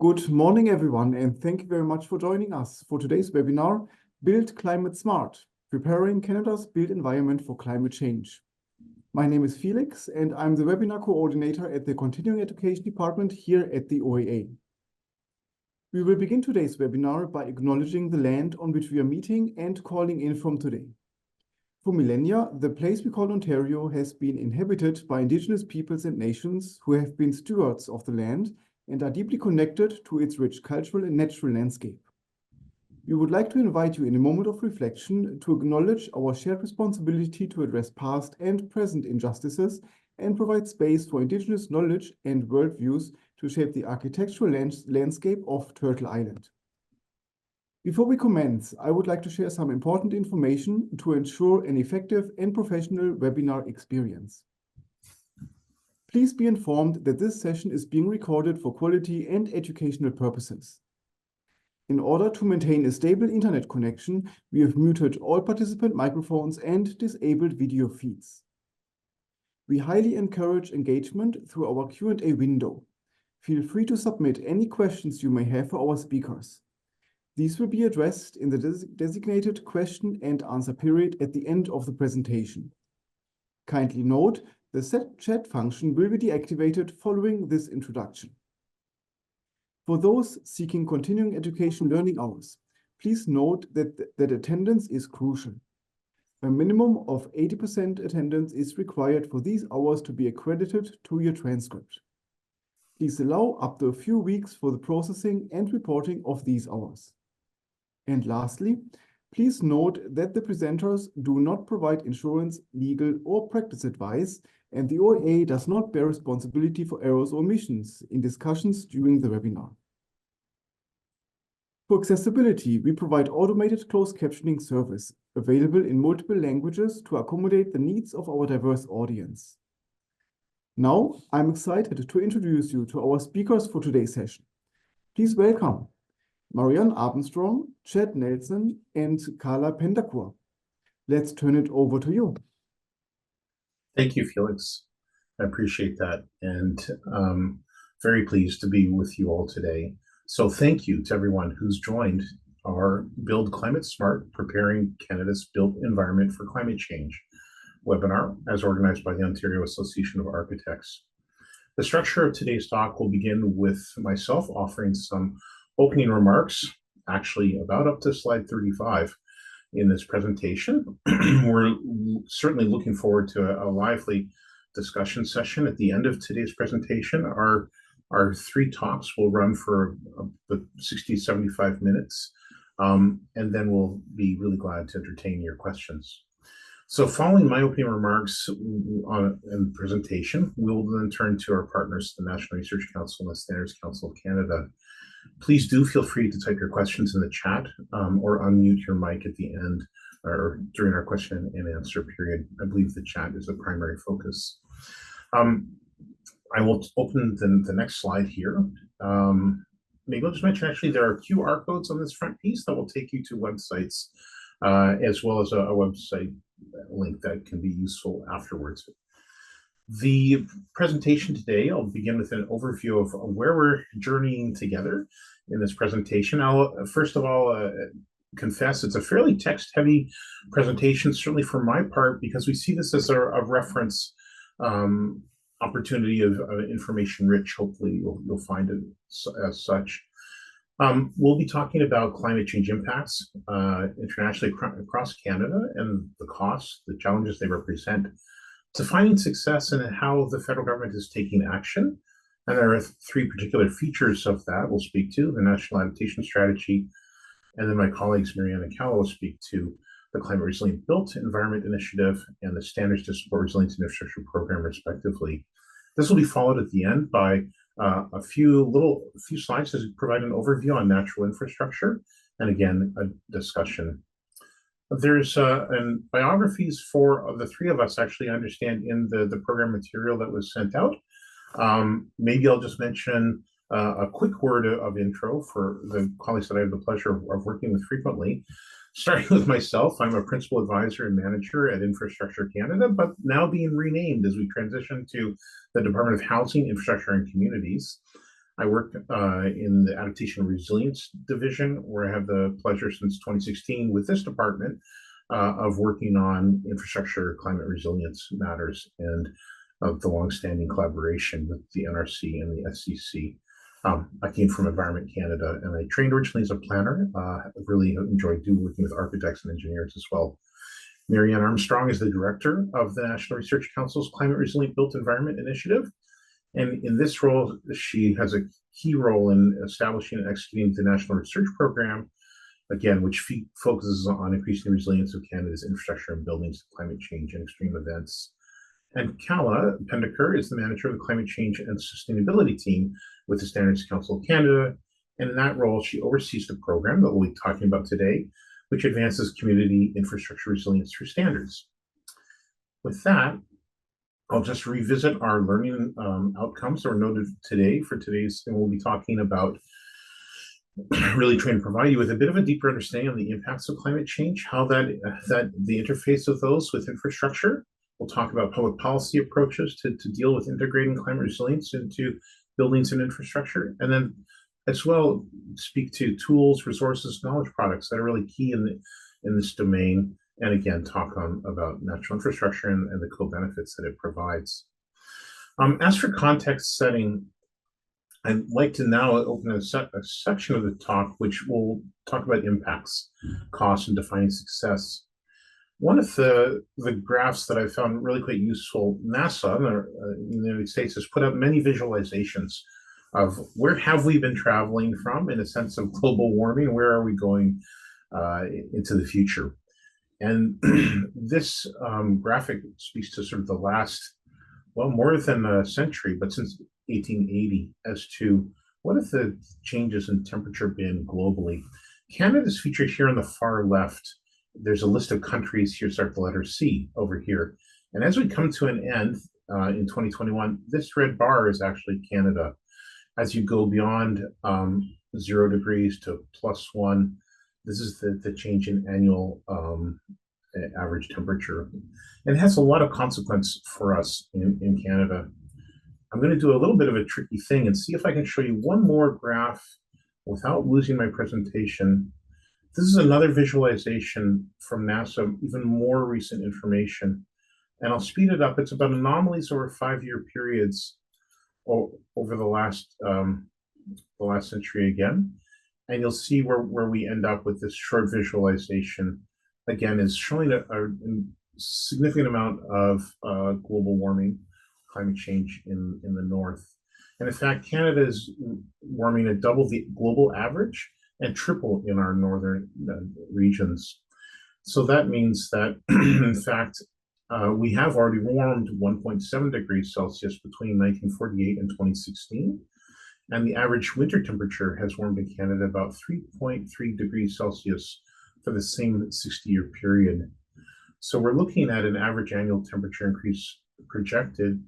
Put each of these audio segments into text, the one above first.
Good morning, everyone, and thank you very much for joining us for today's webinar, Build Climate Smart, Preparing Canada's Built Environment for Climate Change. My name is Felix, and I'm the webinar coordinator at the Continuing Education Department here at the OEA. We will begin today's webinar by acknowledging the land on which we are meeting and calling in from today. For millennia, the place we call Ontario has been inhabited by Indigenous peoples and nations who have been stewards of the land and are deeply connected to its rich cultural and natural landscape. We would like to invite you in a moment of reflection to acknowledge our shared responsibility to address past and present injustices and provide space for Indigenous knowledge and worldviews to shape the architectural landscape of Turtle Island. Before we commence, I would like to share some important information to ensure an effective and professional webinar experience. Please be informed that this session is being recorded for quality and educational purposes. In order to maintain a stable internet connection, we have muted all participant microphones and disabled video feeds. We highly encourage engagement through our Q&A window. Feel free to submit any questions you may have for our speakers. These will be addressed in the designated question and answer period at the end of the presentation. Kindly note, the chat function will be deactivated following this introduction. For those seeking continuing education learning hours, please note that attendance is crucial. A minimum of 80% attendance is required for these hours to be accredited to your transcript. Please allow up to a few weeks for the processing and reporting of these hours. And lastly, please note that the presenters do not provide insurance, legal, or practice advice, and the OEA does not bear responsibility for errors or omissions in discussions during the webinar. For accessibility, we provide automated closed captioning service available in multiple languages to accommodate the needs of our diverse audience. Now, I'm excited to introduce you to our speakers for today's session. Please welcome Marianne Armstrong, Chad Nelson, and Carla Pendacourt. Let's turn it over to you. Thank you, Felix. I appreciate that, and very pleased to be with you all today. So thank you to everyone who's joined our Build Climate Smart, Preparing Canada's Built Environment for Climate Change webinar, as organized by the Ontario Association of Architects. The structure of today's talk will begin with myself offering some opening remarks, actually about up to slide 35 in this presentation. We're certainly looking forward to a lively discussion session at the end of today's presentation. Our three talks will run for 60, 75 minutes, and then we'll be really glad to entertain your questions. So following my opening remarks in the presentation, we'll then turn to our partners, the National Research Council and the Standards Council of Canada. Please do feel free to type your questions in the chat or unmute your mic at the end or during our question and answer period. I believe the chat is a primary focus. I will open the next slide here. Maybe I'll just mention, actually, there are QR codes on this front piece that will take you to websites, as well as a website link that can be useful afterwards. The presentation today, I'll begin with an overview of where we're journeying together in this presentation. I'll first of all confess it's a fairly text-heavy presentation, certainly for my part, because we see this as a reference opportunity of information-rich. Hopefully you'll find it as such. We'll be talking about climate change impacts internationally across Canada and the costs, the challenges they represent, defining success and how the federal government is taking action. And there are three particular features of that we'll speak to: the National Adaptation Strategy, and then my colleagues Marianne and Carla will speak to the Climate Resilient Built Environment Initiative and the Standards to Support Resilience and Infrastructure Program, respectively. This will be followed at the end by a few slides to provide an overview on natural infrastructure, and again, a discussion. There's biographies for the three of us, actually, I understand, in the program material that was sent out. Maybe I'll just mention a quick word of intro for the colleagues that I have the pleasure of working with frequently. Starting with myself, I'm a principal advisor and manager at Infrastructure Canada, but now being renamed as we transition to the Department of Housing, Infrastructure and Communities. I work in the Adaptation and Resilience Division, where I have the pleasure since 2016 with this department of working on infrastructure climate resilience matters and of the longstanding collaboration with the NRC and the SCC. I came from Environment Canada, and I trained originally as a planner. I've really enjoyed working with architects and engineers as well. Marianne Armstrong is the director of the National Research Council's Climate Resilient Built Environment Initiative. And in this role, she has a key role in establishing and executing the National Research Program, again, which focuses on increasing the resilience of Canada's infrastructure and buildings to climate change and extreme events. And Kala Pendeker is the manager of the Climate Change and Sustainability team with the Standards Council of Canada. And in that role, she oversees the program that we'll be talking about today, which advances community infrastructure resilience through standards. With that, I'll just revisit our learning outcomes that were noted today for today's, and we'll be talking about really trying to provide you with a bit of a deeper understanding of the impacts of climate change, how that the interface of those with infrastructure. We'll talk about public policy approaches to deal with integrating climate resilience into buildings and infrastructure, and then as well speak to tools, resources, knowledge products that are really key in this domain, and again talk about natural infrastructure and the co-benefits that it provides. As for context setting, I'd like to now open a section of the talk which will talk about impacts, costs, and defining success. One of the graphs that I found really quite useful, NASA in the United States has put out many visualizations of where have we been traveling from in a sense of global warming, where are we going into the future. And this graphic speaks to sort of the last, well, more than a century, but since 1880, as to what have the changes in temperature been globally. Canada's featured here on the far left. There's a list of countries here, start the letter C over here. And as we come to an end in 2021, this red bar is actually Canada. As you go beyond 0 degrees to +1, this is the change in annual average temperature. And it has a lot of consequence for us in Canada. I'm going to do a little bit of a tricky thing and see if I can show you one more graph without losing my presentation. This is another visualization from NASA, even more recent information. And I'll speed it up. It's about anomalies over 5-year periods over the last century again. And you'll see where we end up with this short visualization. Again, is showing a significant amount of global warming, climate change in the north. And in fact, Canada is warming at double the global average and triple in our northern regions. So that means that, in fact, we have already warmed 1.7 degrees Celsius between 1948 and 2016. And the average winter temperature has warmed in Canada about 3.3 degrees Celsius for the same 60-year period. So we're looking at an average annual temperature increase projected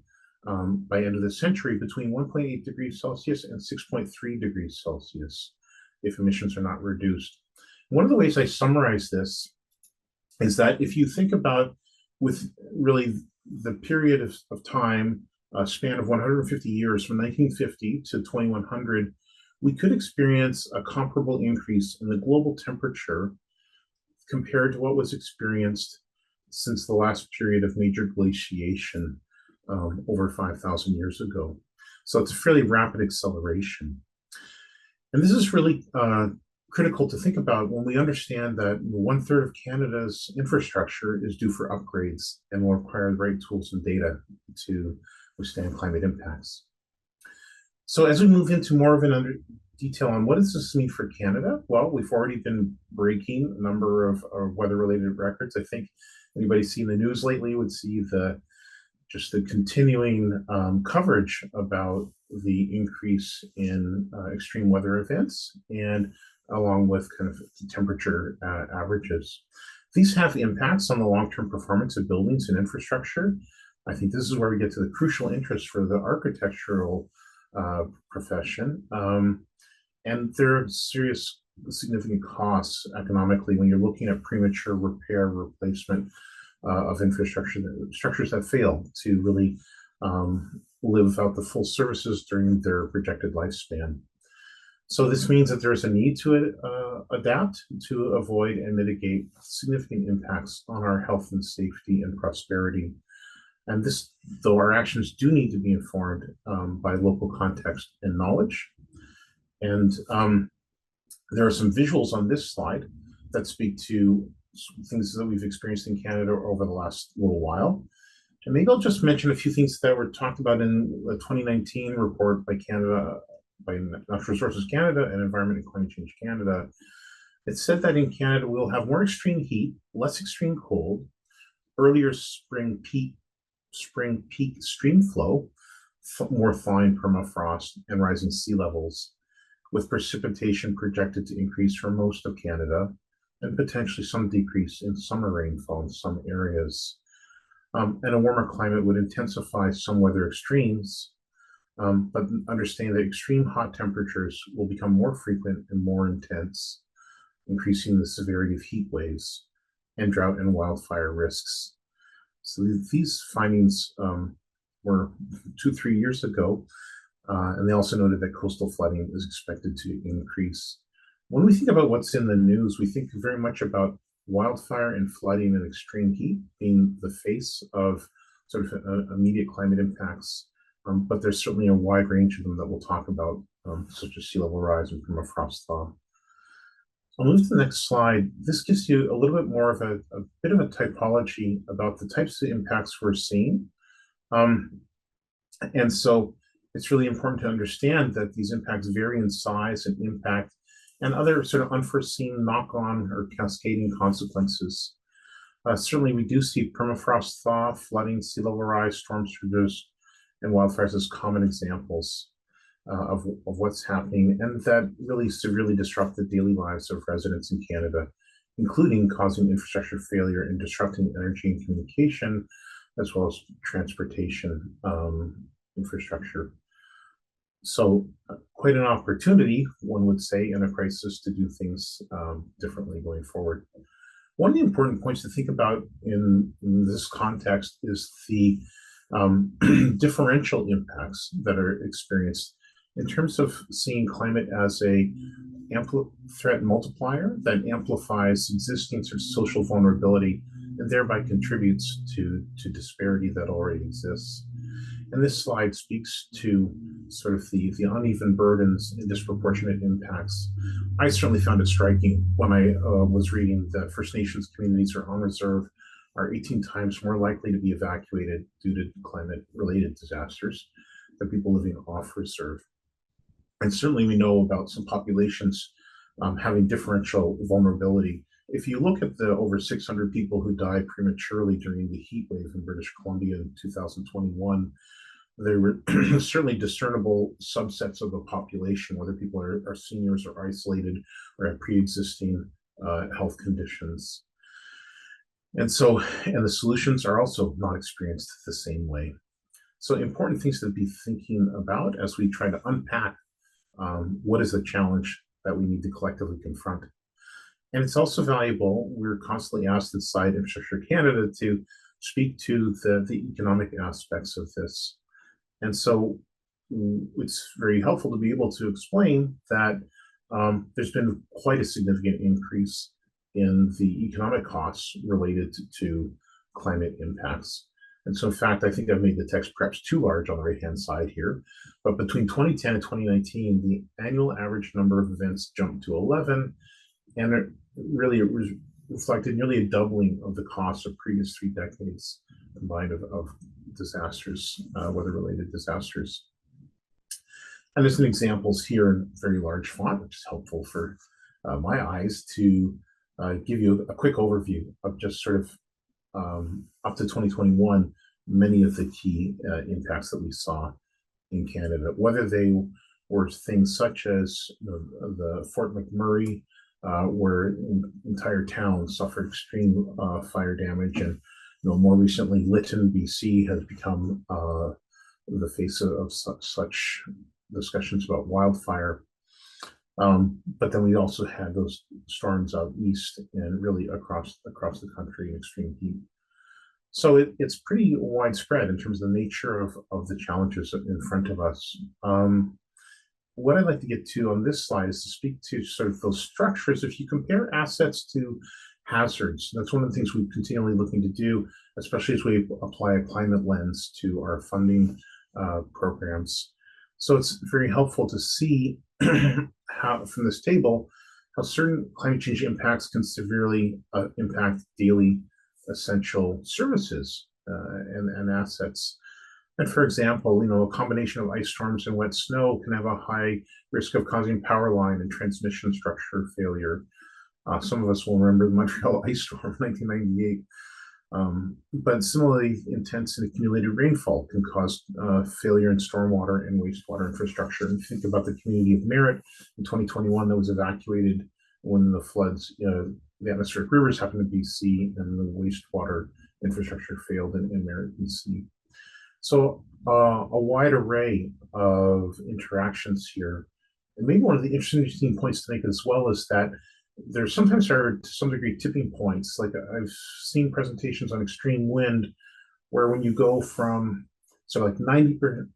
by end of the century between 1.8 degrees Celsius and 6.3 degrees Celsius if emissions are not reduced. One of the ways I summarize this is that if you think about with really the period of time, a span of 150 years from 1950 to 2100, we could experience a comparable increase in the global temperature compared to what was experienced since the last period of major glaciation over 5,000 years ago. So it's a fairly rapid acceleration. And this is really critical to think about when we understand that 1/3 of Canada's infrastructure is due for upgrades and will require the right tools and data to withstand climate impacts. So as we move into more of an detail on what does this mean for Canada? Well, we've already been breaking a number of weather-related records. I think anybody seen the news lately would see just the continuing coverage about the increase in extreme weather events and along with kind of temperature averages. These have impacts on the long-term performance of buildings and infrastructure. I think this is where we get to the crucial interest for the architectural profession. And there are serious, significant costs economically when you're looking at premature repair, replacement of infrastructure, structures that fail to really live out the full services during their projected lifespan. So this means that there's a need to adapt to avoid and mitigate significant impacts on our health and safety and prosperity. And this, though our actions do need to be informed by local context and knowledge. And there are some visuals on this slide that speak to things that we've experienced in Canada over the last little while. And maybe I'll just mention a few things that were talked about in the 2019 report by Natural Resources Canada and Environment and Climate Change Canada. It said that in Canada, we'll have more extreme heat, less extreme cold, earlier spring peak stream flow, more thawing permafrost, and rising sea levels, with precipitation projected to increase for most of Canada, and potentially some decrease in summer rainfall in some areas. And a warmer climate would intensify some weather extremes, but understand that extreme hot temperatures will become more frequent and more intense, increasing the severity of heat waves and drought and wildfire risks. So these findings were 2-3 years ago, and they also noted that coastal flooding is expected to increase. When we think about what's in the news, we think very much about wildfire and flooding and extreme heat being the face of sort of immediate climate impacts. But there's certainly a wide range of them that we'll talk about, such as sea level rise and permafrost thaw. I'll move to the next slide. This gives you a little bit more of a bit of a typology about the types of impacts we're seeing. And so it's really important to understand that these impacts vary in size and impact and other sort of unforeseen knock-on or cascading consequences. Certainly, we do see permafrost thaw, flooding, sea level rise, storm surges, and wildfires as common examples of what's happening, and that really severely disrupt the daily lives of residents in Canada, including causing infrastructure failure and disrupting energy and communication, as well as transportation infrastructure. So quite an opportunity, one would say, in a crisis to do things differently going forward. One of the important points to think about in this context is the differential impacts that are experienced in terms of seeing climate as a threat multiplier that amplifies existing sort of social vulnerability and thereby contributes to disparity that already exists. And this slide speaks to sort of the uneven burdens and disproportionate impacts. I certainly found it striking when I was reading that First Nations communities are on reserve are 18 times more likely to be evacuated due to climate-related disasters than people living off reserve. And certainly we know about some populations having differential vulnerability. If you look at the over 600 people who died prematurely during the heat wave in British Columbia in 2021, there were certainly discernible subsets of the population, whether people are seniors or isolated or have pre-existing health conditions. And the solutions are also not experienced the same way. So important things to be thinking about as we try to unpack what is the challenge that we need to collectively confront. And it's also valuable, we're constantly asked inside Infrastructure Canada to speak to the economic aspects of this. And so it's very helpful to be able to explain that there's been quite a significant increase in the economic costs related to climate impacts. And so in fact, I think I've made the text perhaps too large on the right-hand side here, but between 2010 and 2019, the annual average number of events jumped to 11, and it really reflected nearly a doubling of the costs of previous 3 decades combined of disasters, weather-related disasters. And there's some examples here in very large font, which is helpful for my eyes to give you a quick overview of just sort of up to 2021, many of the key impacts that we saw in Canada, whether they were things such as the Fort McMurray, where entire towns suffered extreme fire damage, and more recently, Lytton, BC, has become the face of such discussions about wildfire. But then we also had those storms out east and really across the country in extreme heat. So it's pretty widespread in terms of the nature of the challenges in front of us. What I'd like to get to on this slide is to speak to sort of those structures. If you compare assets to hazards, that's one of the things we're continually looking to do, especially as we apply a climate lens to our funding programs. So it's very helpful to see how, from this table, how certain climate change impacts can severely impact daily essential services and assets. And for example, a combination of ice storms and wet snow can have a high risk of causing power line and transmission structure failure. Some of us will remember the Montreal ice storm of 1998. But similarly, intense and accumulated rainfall can cause failure in stormwater and wastewater infrastructure. And think about the community of Merritt in 2021 that was evacuated when the floods, the atmospheric rivers happened in BC and the wastewater infrastructure failed in Merritt, BC. So a wide array of interactions here. And maybe one of the interesting points to make as well is that there sometimes are, to some degree, tipping points. Like I've seen presentations on extreme wind where when you go from like 90%,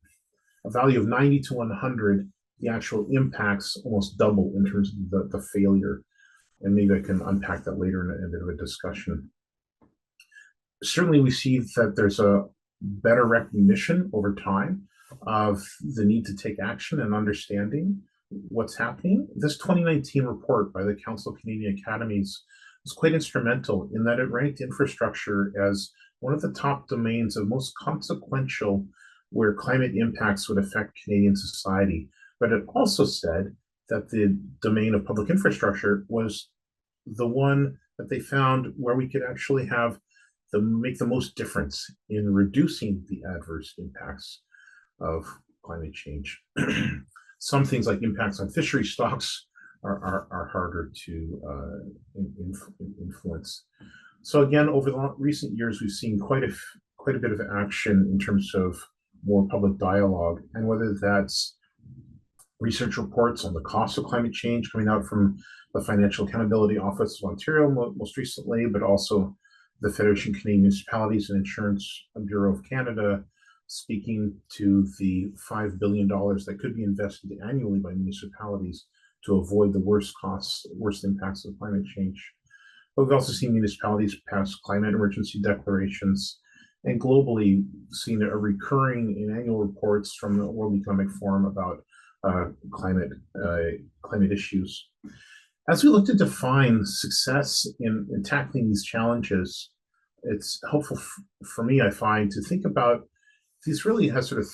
a value of 90 to 100, the actual impacts almost double in terms of the failure. And maybe I can unpack that later in a bit of a discussion. Certainly, we see that there's a better recognition over time of the need to take action and understanding what's happening. This 2019 report by the Council of Canadian Academies was quite instrumental in that it ranked infrastructure as one of the top domains of most consequential where climate impacts would affect Canadian society. But it also said that the domain of public infrastructure was the one that they found where we could actually have make the most difference in reducing the adverse impacts of climate change. Some things like impacts on fishery stocks are harder to influence. So again, over the recent years, we've seen quite a bit of action in terms of more public dialogue, and whether that's research reports on the cost of climate change coming out from the Financial Accountability Office of Ontario most recently, but also the Federation of Canadian Municipalities and Insurance Bureau of Canada, speaking to the $5 billion that could be invested annually by municipalities to avoid the worst impacts of climate change. But we've also seen municipalities pass climate emergency declarations, and globally seen a recurring in annual reports from the World Economic Forum about climate issues. As we look to define success in tackling these challenges, it's helpful for me, I find, to think about these really has sort of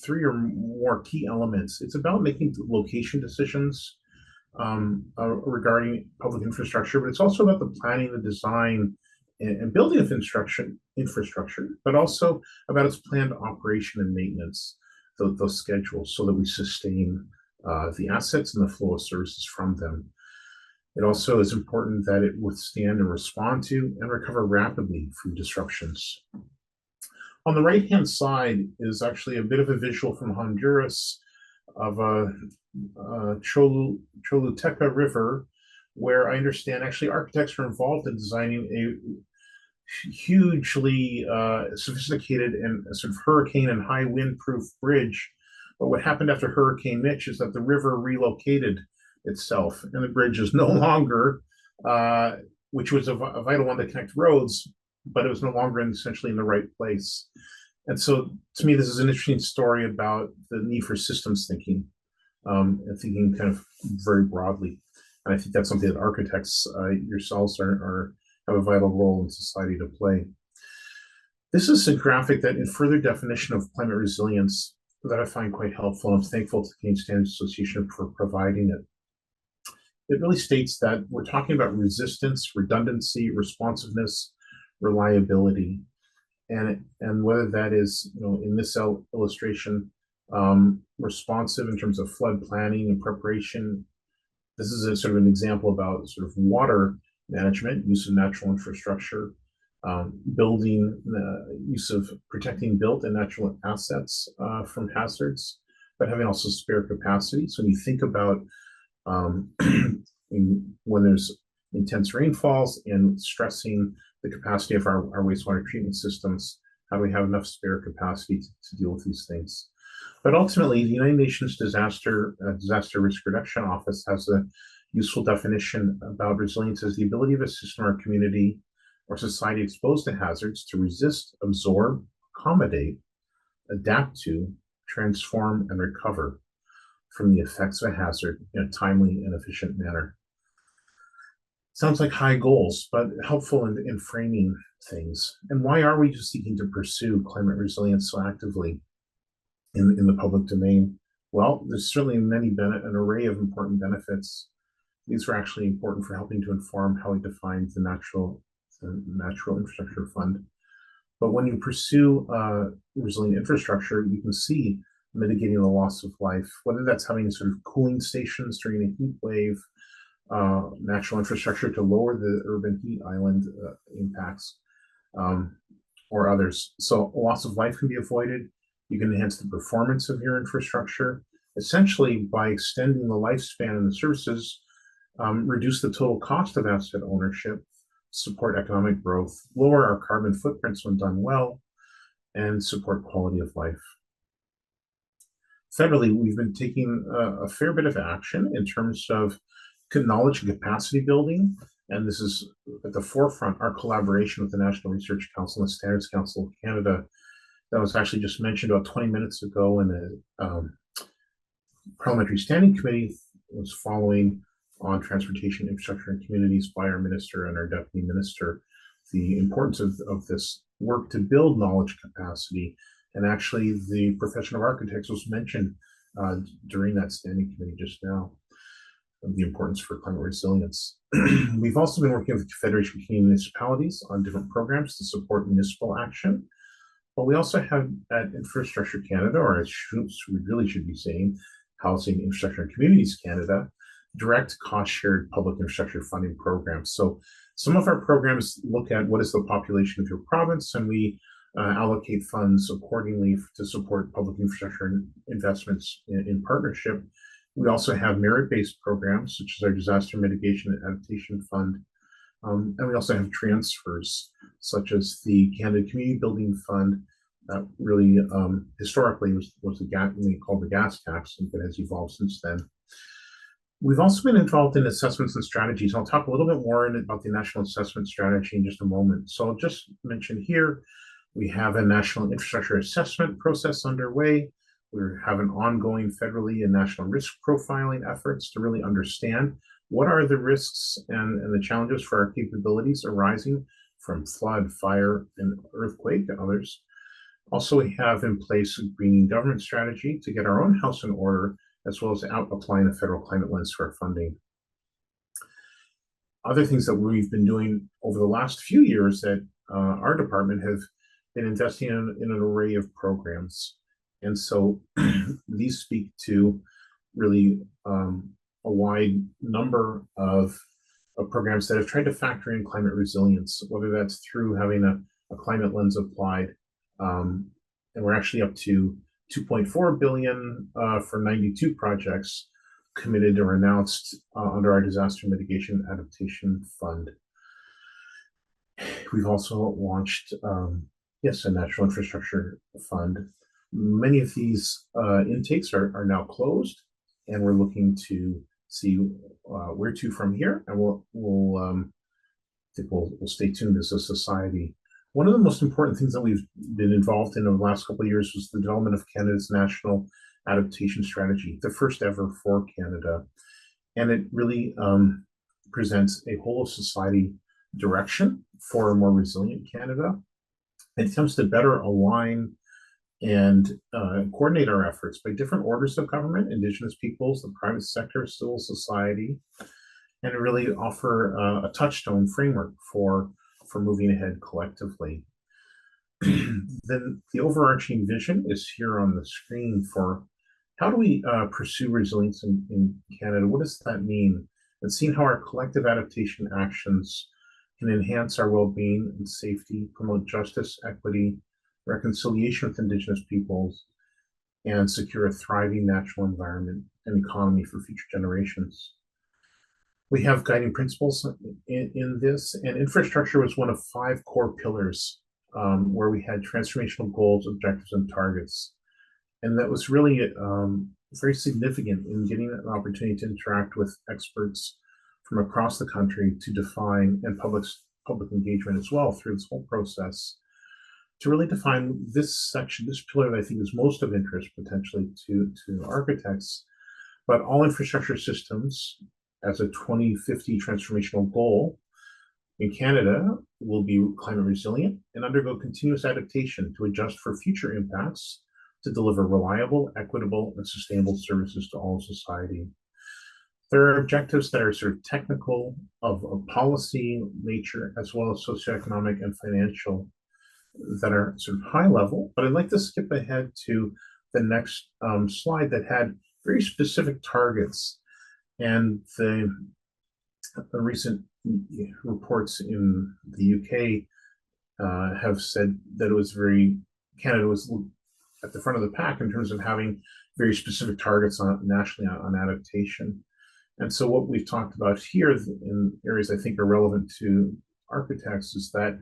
three or more key elements. It's about making location decisions regarding public infrastructure, but it's also about the planning, the design, and building of infrastructure, but also about its planned operation and maintenance, those schedules, so that we sustain the assets and the flow of services from them. It also is important that it withstand and respond to and recover rapidly from disruptions. On the right-hand side is actually a bit of a visual from Honduras of a Choluteca River, where I understand actually architects were involved in designing a hugely sophisticated and sort of hurricane and high wind-proof bridge. But what happened after Hurricane Mitch is that the river relocated itself, and the bridge is no longer, which was a vital one to connect roads, but it was no longer essentially in the right place. And so, to me, this is an interesting story about the need for systems thinking, and thinking kind of very broadly. And I think that's something that architects yourselves have a vital role in society to play. This is a graphic that, in further definition of climate resilience, that I find quite helpful. I'm thankful to the Canadian Standards Association for providing it. It really states that we're talking about resistance, redundancy, responsiveness, reliability, and whether that is, in this illustration, responsive in terms of flood planning and preparation. This is a sort of an example about sort of water management, use of natural infrastructure, building, use of protecting built and natural assets from hazards, but having also spare capacity. So when you think about when there's intense rainfalls and stressing the capacity of our wastewater treatment systems. How do we have enough spare capacity to deal with these things? But ultimately, the United Nations Disaster Risk Reduction Office has a useful definition about resilience as the ability of a system or community or society exposed to hazards to resist, absorb, accommodate, adapt to, transform, and recover from the effects of a hazard in a timely and efficient manner. Sounds like high goals, but helpful in framing things. And why are we just seeking to pursue climate resilience so actively in the public domain? Well, there's certainly an array of important benefits. These are actually important for helping to inform how we define the natural infrastructure fund. But when you pursue resilient infrastructure, you can see mitigating the loss of life, whether that's having sort of cooling stations during a heat wave, natural infrastructure to lower the urban heat island impacts, or others. So loss of life can be avoided. You can enhance the performance of your infrastructure, essentially by extending the lifespan of the services, reduce the total cost of asset ownership, support economic growth, lower our carbon footprints when done well, and support quality of life. Federally, we've been taking a fair bit of action in terms of knowledge and capacity building, and this is at the forefront, our collaboration with the National Research Council and the Standards Council of Canada that was actually just mentioned about 20 minutes ago in the Parliamentary Standing Committee was following on transportation, infrastructure, and communities by our minister and our deputy minister, the importance of this work to build knowledge capacity. And actually, the profession of architects was mentioned during that standing committee just now, of the importance for climate resilience. We've also been working with the Federation of Canadian Municipalities on different programs to support municipal action. But we also have at Infrastructure Canada, or we really should be saying Housing, Infrastructure, and Communities Canada, direct cost-shared public infrastructure funding programs. So some of our programs look at what is the population of your province, and we allocate funds accordingly to support public infrastructure investments in partnership. We also have merit-based programs, such as our Disaster Mitigation and Adaptation Fund. And we also have transfers, such as the Canada Community Building Fund, that really historically was called the gas tax, but has evolved since then. We've also been involved in assessments and strategies. I'll talk a little bit more about the National Assessment Strategy in just a moment. So I'll just mention here, we have a national infrastructure assessment process underway. We have an ongoing federally and national risk profiling efforts to really understand what are the risks and the challenges for our capabilities arising from flood, fire, and earthquake and others. Also, we have in place a greening government strategy to get our own house in order, as well as applying a federal climate lens to our funding. Other things that we've been doing over the last few years that our department have been investing in an array of programs. And so these speak to really a wide number of programs that have tried to factor in climate resilience, whether that's through having a climate lens applied. And we're actually up to $2.4 billion for 92 projects committed or announced under our Disaster Mitigation Adaptation Fund. We've also launched, a Natural Infrastructure Fund. Many of these intakes are now closed, and we're looking to see where to from here. And we'll stay tuned as a society. One of the most important things that we've been involved in over the last couple of years was the development of Canada's National Adaptation Strategy, the first ever for Canada. And it really presents a whole of society direction for a more resilient Canada. It attempts to better align and coordinate our efforts by different orders of government, Indigenous peoples, the private sector, civil society, and really offer a touchstone framework for moving ahead collectively. Then the overarching vision is here on the screen for how do we pursue resilience in Canada? What does that mean? And seeing how our collective adaptation actions can enhance our well-being and safety, promote justice, equity, reconciliation with Indigenous peoples, and secure a thriving natural environment and economy for future generations. We have guiding principles in this, and infrastructure was one of 5 core pillars where we had transformational goals, objectives, and targets. And that was really very significant in getting an opportunity to interact with experts from across the country to define, and public engagement as well through this whole process, to really define this section, this pillar that I think is most of interest potentially to architects. But all infrastructure systems, as a 2050 transformational goal in Canada, will be climate resilient and undergo continuous adaptation to adjust for future impacts to deliver reliable, equitable, and sustainable services to all society. There are objectives that are sort of technical, of policy nature, as well as socioeconomic and financial, that are sort of high level. But I'd like to skip ahead to the next slide that had very specific targets. And the recent reports in the UK have said that it was Canada was at the front of the pack in terms of having very specific targets nationally on adaptation. And so what we've talked about here in areas I think are relevant to architects is that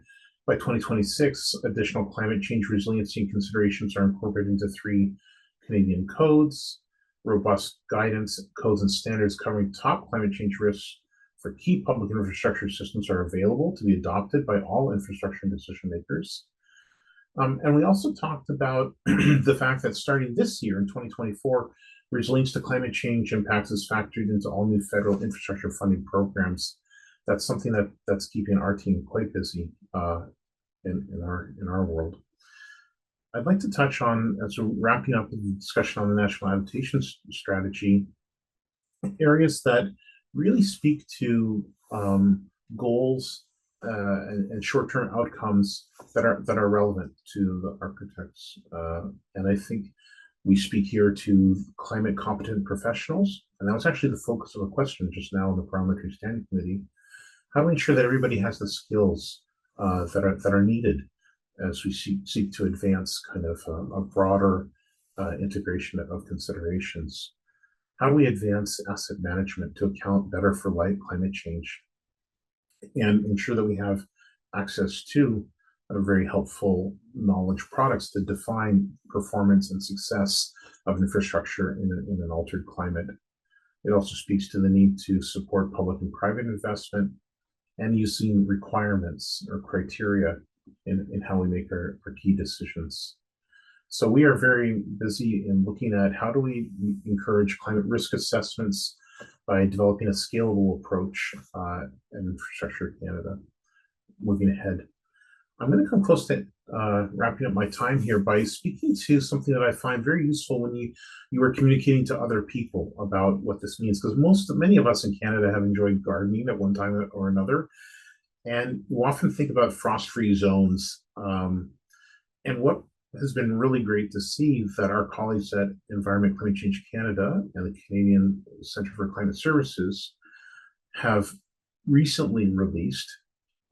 by 2026, additional climate change resiliency considerations are incorporated into 3 Canadian codes. Robust guidance, codes, and standards covering top climate change risks for key public infrastructure systems are available to be adopted by all infrastructure decision makers. And we also talked about the fact that starting this year in 2024, resilience to climate change impacts is factored into all new federal infrastructure funding programs. That's something that's keeping our team quite busy in our world. I'd like to touch on, as we're wrapping up the discussion on the National Adaptation Strategy, areas that really speak to goals and short-term outcomes that are relevant to the architects. And I think we speak here to climate competent professionals, and that was actually the focus of a question just now in the Parliamentary Standing Committee. How do we ensure that everybody has the skills that are needed as we seek to advance kind of a broader integration of considerations? How do we advance asset management to account better for climate change and ensure that we have access to very helpful knowledge products to define performance and success of infrastructure in an altered climate? It also speaks to the need to support public and private investment and using requirements or criteria in how we make our key decisions. So we are very busy in looking at how do we encourage climate risk assessments by developing a scalable approach in Infrastructure Canada. Moving ahead, I'm going to come close to wrapping up my time here by speaking to something that I find very useful when you are communicating to other people about what this means, because many of us in Canada have enjoyed gardening at one time or another, and we often think about frost-free zones. And what has been really great to see that our colleagues at Environment Climate Change Canada and the Canadian Centre for Climate Services have recently released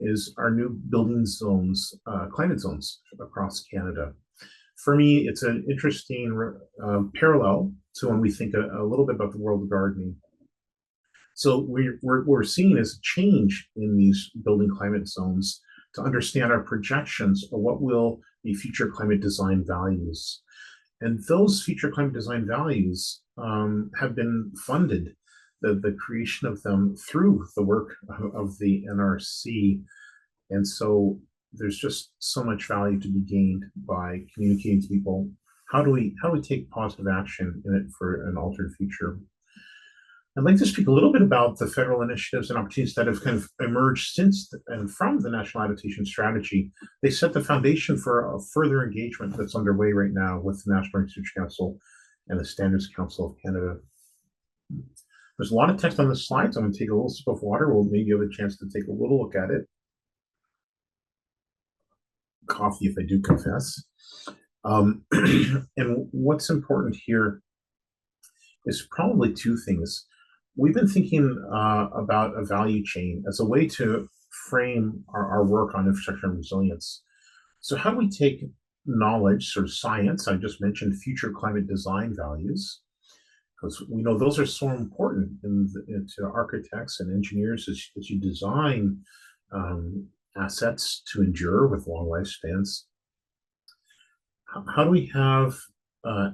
is our new building zones, climate zones across Canada. For me, it's an interesting parallel to when we think a little bit about the world of gardening. So we're seeing is a change in these building climate zones to understand our projections of what will be future climate design values. And those future climate design values have been funded, the creation of them through the work of the NRC. And so there's just so much value to be gained by communicating to people how do we take positive action in it for an altered future. I'd like to speak a little bit about the federal initiatives and opportunities that have kind of emerged since and from the National Adaptation Strategy. They set the foundation for a further engagement that's underway right now with the National Research Council and the Standards Council of Canada. There's a lot of text on the slides. I'm going to take a little sip of water. We'll maybe have a chance to take a little look at it. Coffee, if I do confess. And what's important here is probably 2 things. We've been thinking about a value chain as a way to frame our work on infrastructure and resilience. So how do we take knowledge, sort of science, I just mentioned future climate design values, because we know those are so important to architects and engineers as you design assets to endure with long lifespans. How do we have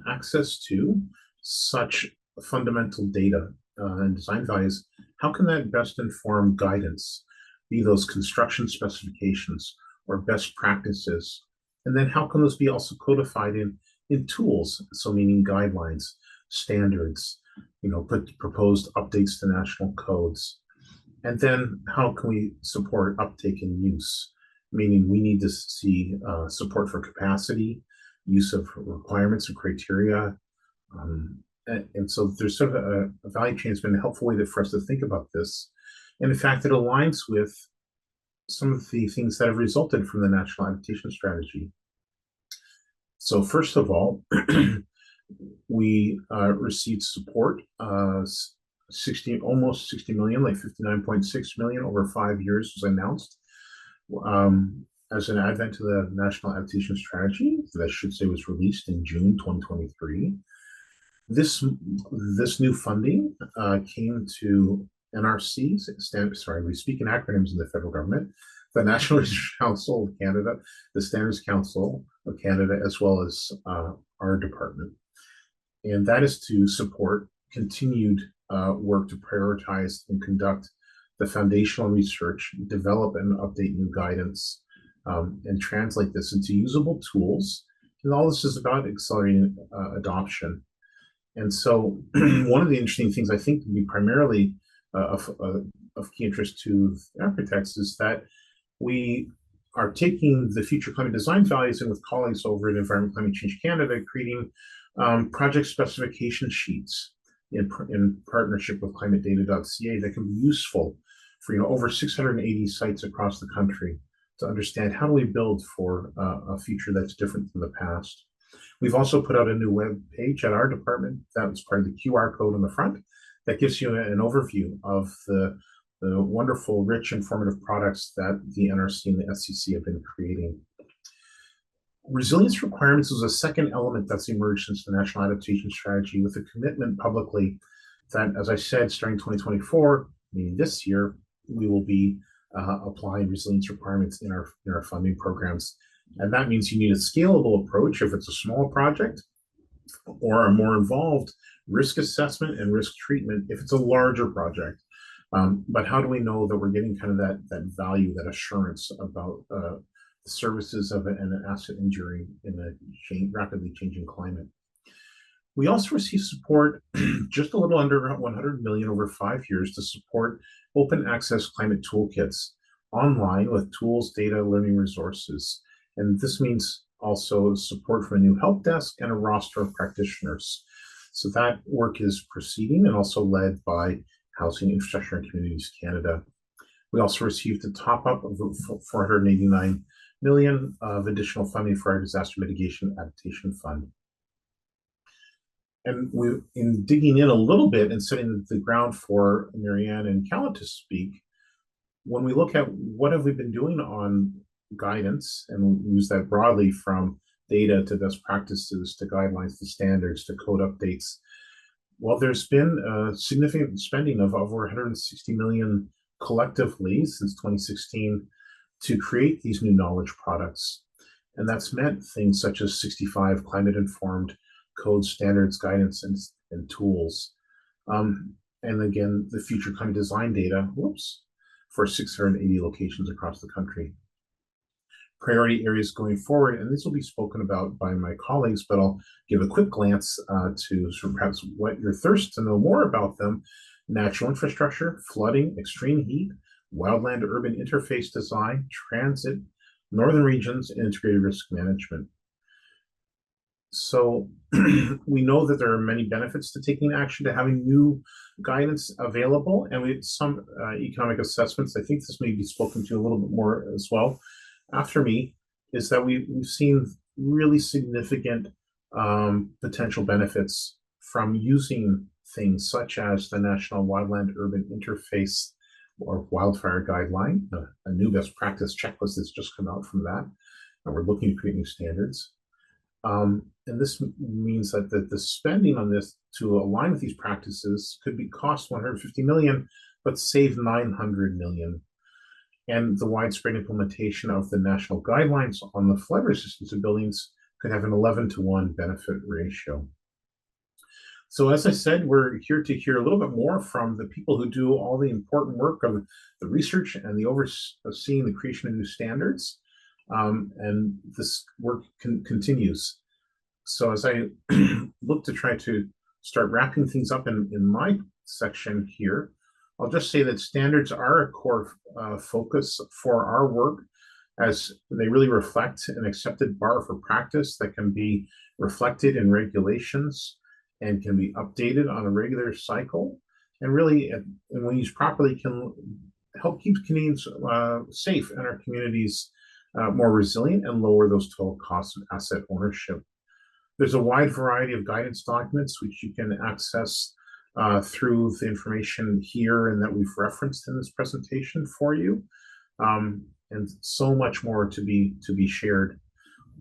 access to such fundamental data and design values? How can that best inform guidance, be those construction specifications or best practices? And then how can those be also codified in tools? So meaning guidelines, standards, proposed updates to national codes. And then how can we support uptake and use? Meaning we need to see support for capacity, use of requirements and criteria. And so there's sort of a value chain has been a helpful way for us to think about this. And in fact, it aligns with some of the things that have resulted from the National Adaptation Strategy. So first of all, we received support, almost 60 million, like 59.6 million over 5 years was announced as an advent to the National Adaptation Strategy that I should say was released in June 2023. This new funding came to NRCs, we speak in acronyms in the federal government, the National Research Council of Canada, the Standards Council of Canada, as well as our department. And that is to support continued work to prioritize and conduct the foundational research, develop and update new guidance, and translate this into usable tools. And all this is about accelerating adoption. And so one of the interesting things I think would be primarily of key interest to architects is that we are taking the future climate design values and with colleagues over at Environment Climate Change Canada, creating project specification sheets in partnership with climatedata.ca that can be useful for over 680 sites across the country to understand how do we build for a future that's different from the past. We've also put out a new web page at our department that was part of the QR code on the front that gives you an overview of the wonderful, rich, informative products that the NRC and the SCC have been creating. Resilience requirements is a second element that's emerged since the National Adaptation Strategy, with a commitment publicly that, as I said, starting 2024, meaning this year, we will be applying resilience requirements in our funding programs. And that means you need a scalable approach if it's a small project, or a more involved risk assessment and risk treatment if it's a larger project. But how do we know that we're getting kind of that value, that assurance about the services of an asset enduring in a rapidly changing climate? We also received support, just a little under 100 million over 5 years, to support open access climate toolkits online with tools, data, learning resources. And this means also support from a new help desk and a roster of practitioners. So that work is proceeding and also led by Housing, Infrastructure and Communities Canada. We also received a top-up of 489 million of additional funding for our Disaster Mitigation Adaptation Fund. And in digging in a little bit and setting the ground for Marianne and Calla to speak, when we look at what have we been doing on guidance, and we use that broadly from data to best practices to guidelines to standards to code updates, well, there's been a significant spending of over 160 million collectively since 2016 to create these new knowledge products. And that's meant things such as 65 climate-informed code standards, guidance, and tools. And again, the future climate design data, for 680 locations across the country. Priority areas going forward, and this will be spoken about by my colleagues, but I'll give a quick glance to sort of perhaps what your thirst to know more about them: natural infrastructure, flooding, extreme heat, wildland-urban interface design, transit, northern regions, and integrated risk management. So we know that there are many benefits to taking action, to having new guidance available, and we have some economic assessments. I think this may be spoken to a little bit more as well after me, is that we've seen really significant potential benefits from using things such as the National Wildland Urban Interface or Wildfire Guideline, a new best practice checklist that's just come out from that, and we're looking to create new standards. and this means that the spending on this to align with these practices could be cost 150 million, but save 900 million. And the widespread implementation of the national guidelines on the flood resistance of buildings could have an 11-to-1 benefit ratio. So as I said, we're here to hear a little bit more from the people who do all the important work of the research and the overseeing the creation of new standards. And this work continues. So as I look to try to start wrapping things up in my section here, I'll just say that standards are a core focus for our work, as they really reflect an accepted bar for practice that can be reflected in regulations and can be updated on a regular cycle, and really, and when used properly, can help keep Canadians safe and our communities more resilient and lower those total costs of asset ownership. There's a wide variety of guidance documents which you can access through the information here and that we've referenced in this presentation for you, and so much more to be shared.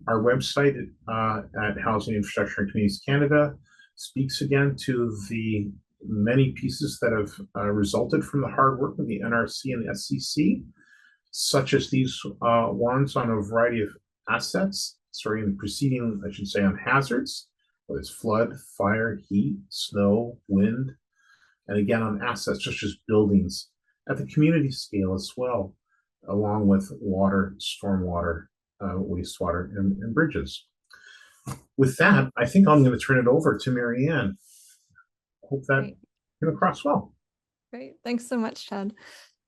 Our website at Housing Infrastructure and Communities Canada speaks again to the many pieces that have resulted from the hard work of the NRC and the SCC, such as these ones on a variety of assets, starting in the preceding, I should say, on hazards, whether it's flood, fire, heat, snow, wind, and again on assets such as buildings at the community scale as well, along with water, stormwater, wastewater, and bridges. With that, I think I'm going to turn it over to Marianne. Hope that came across well. Great, thanks so much, Chad.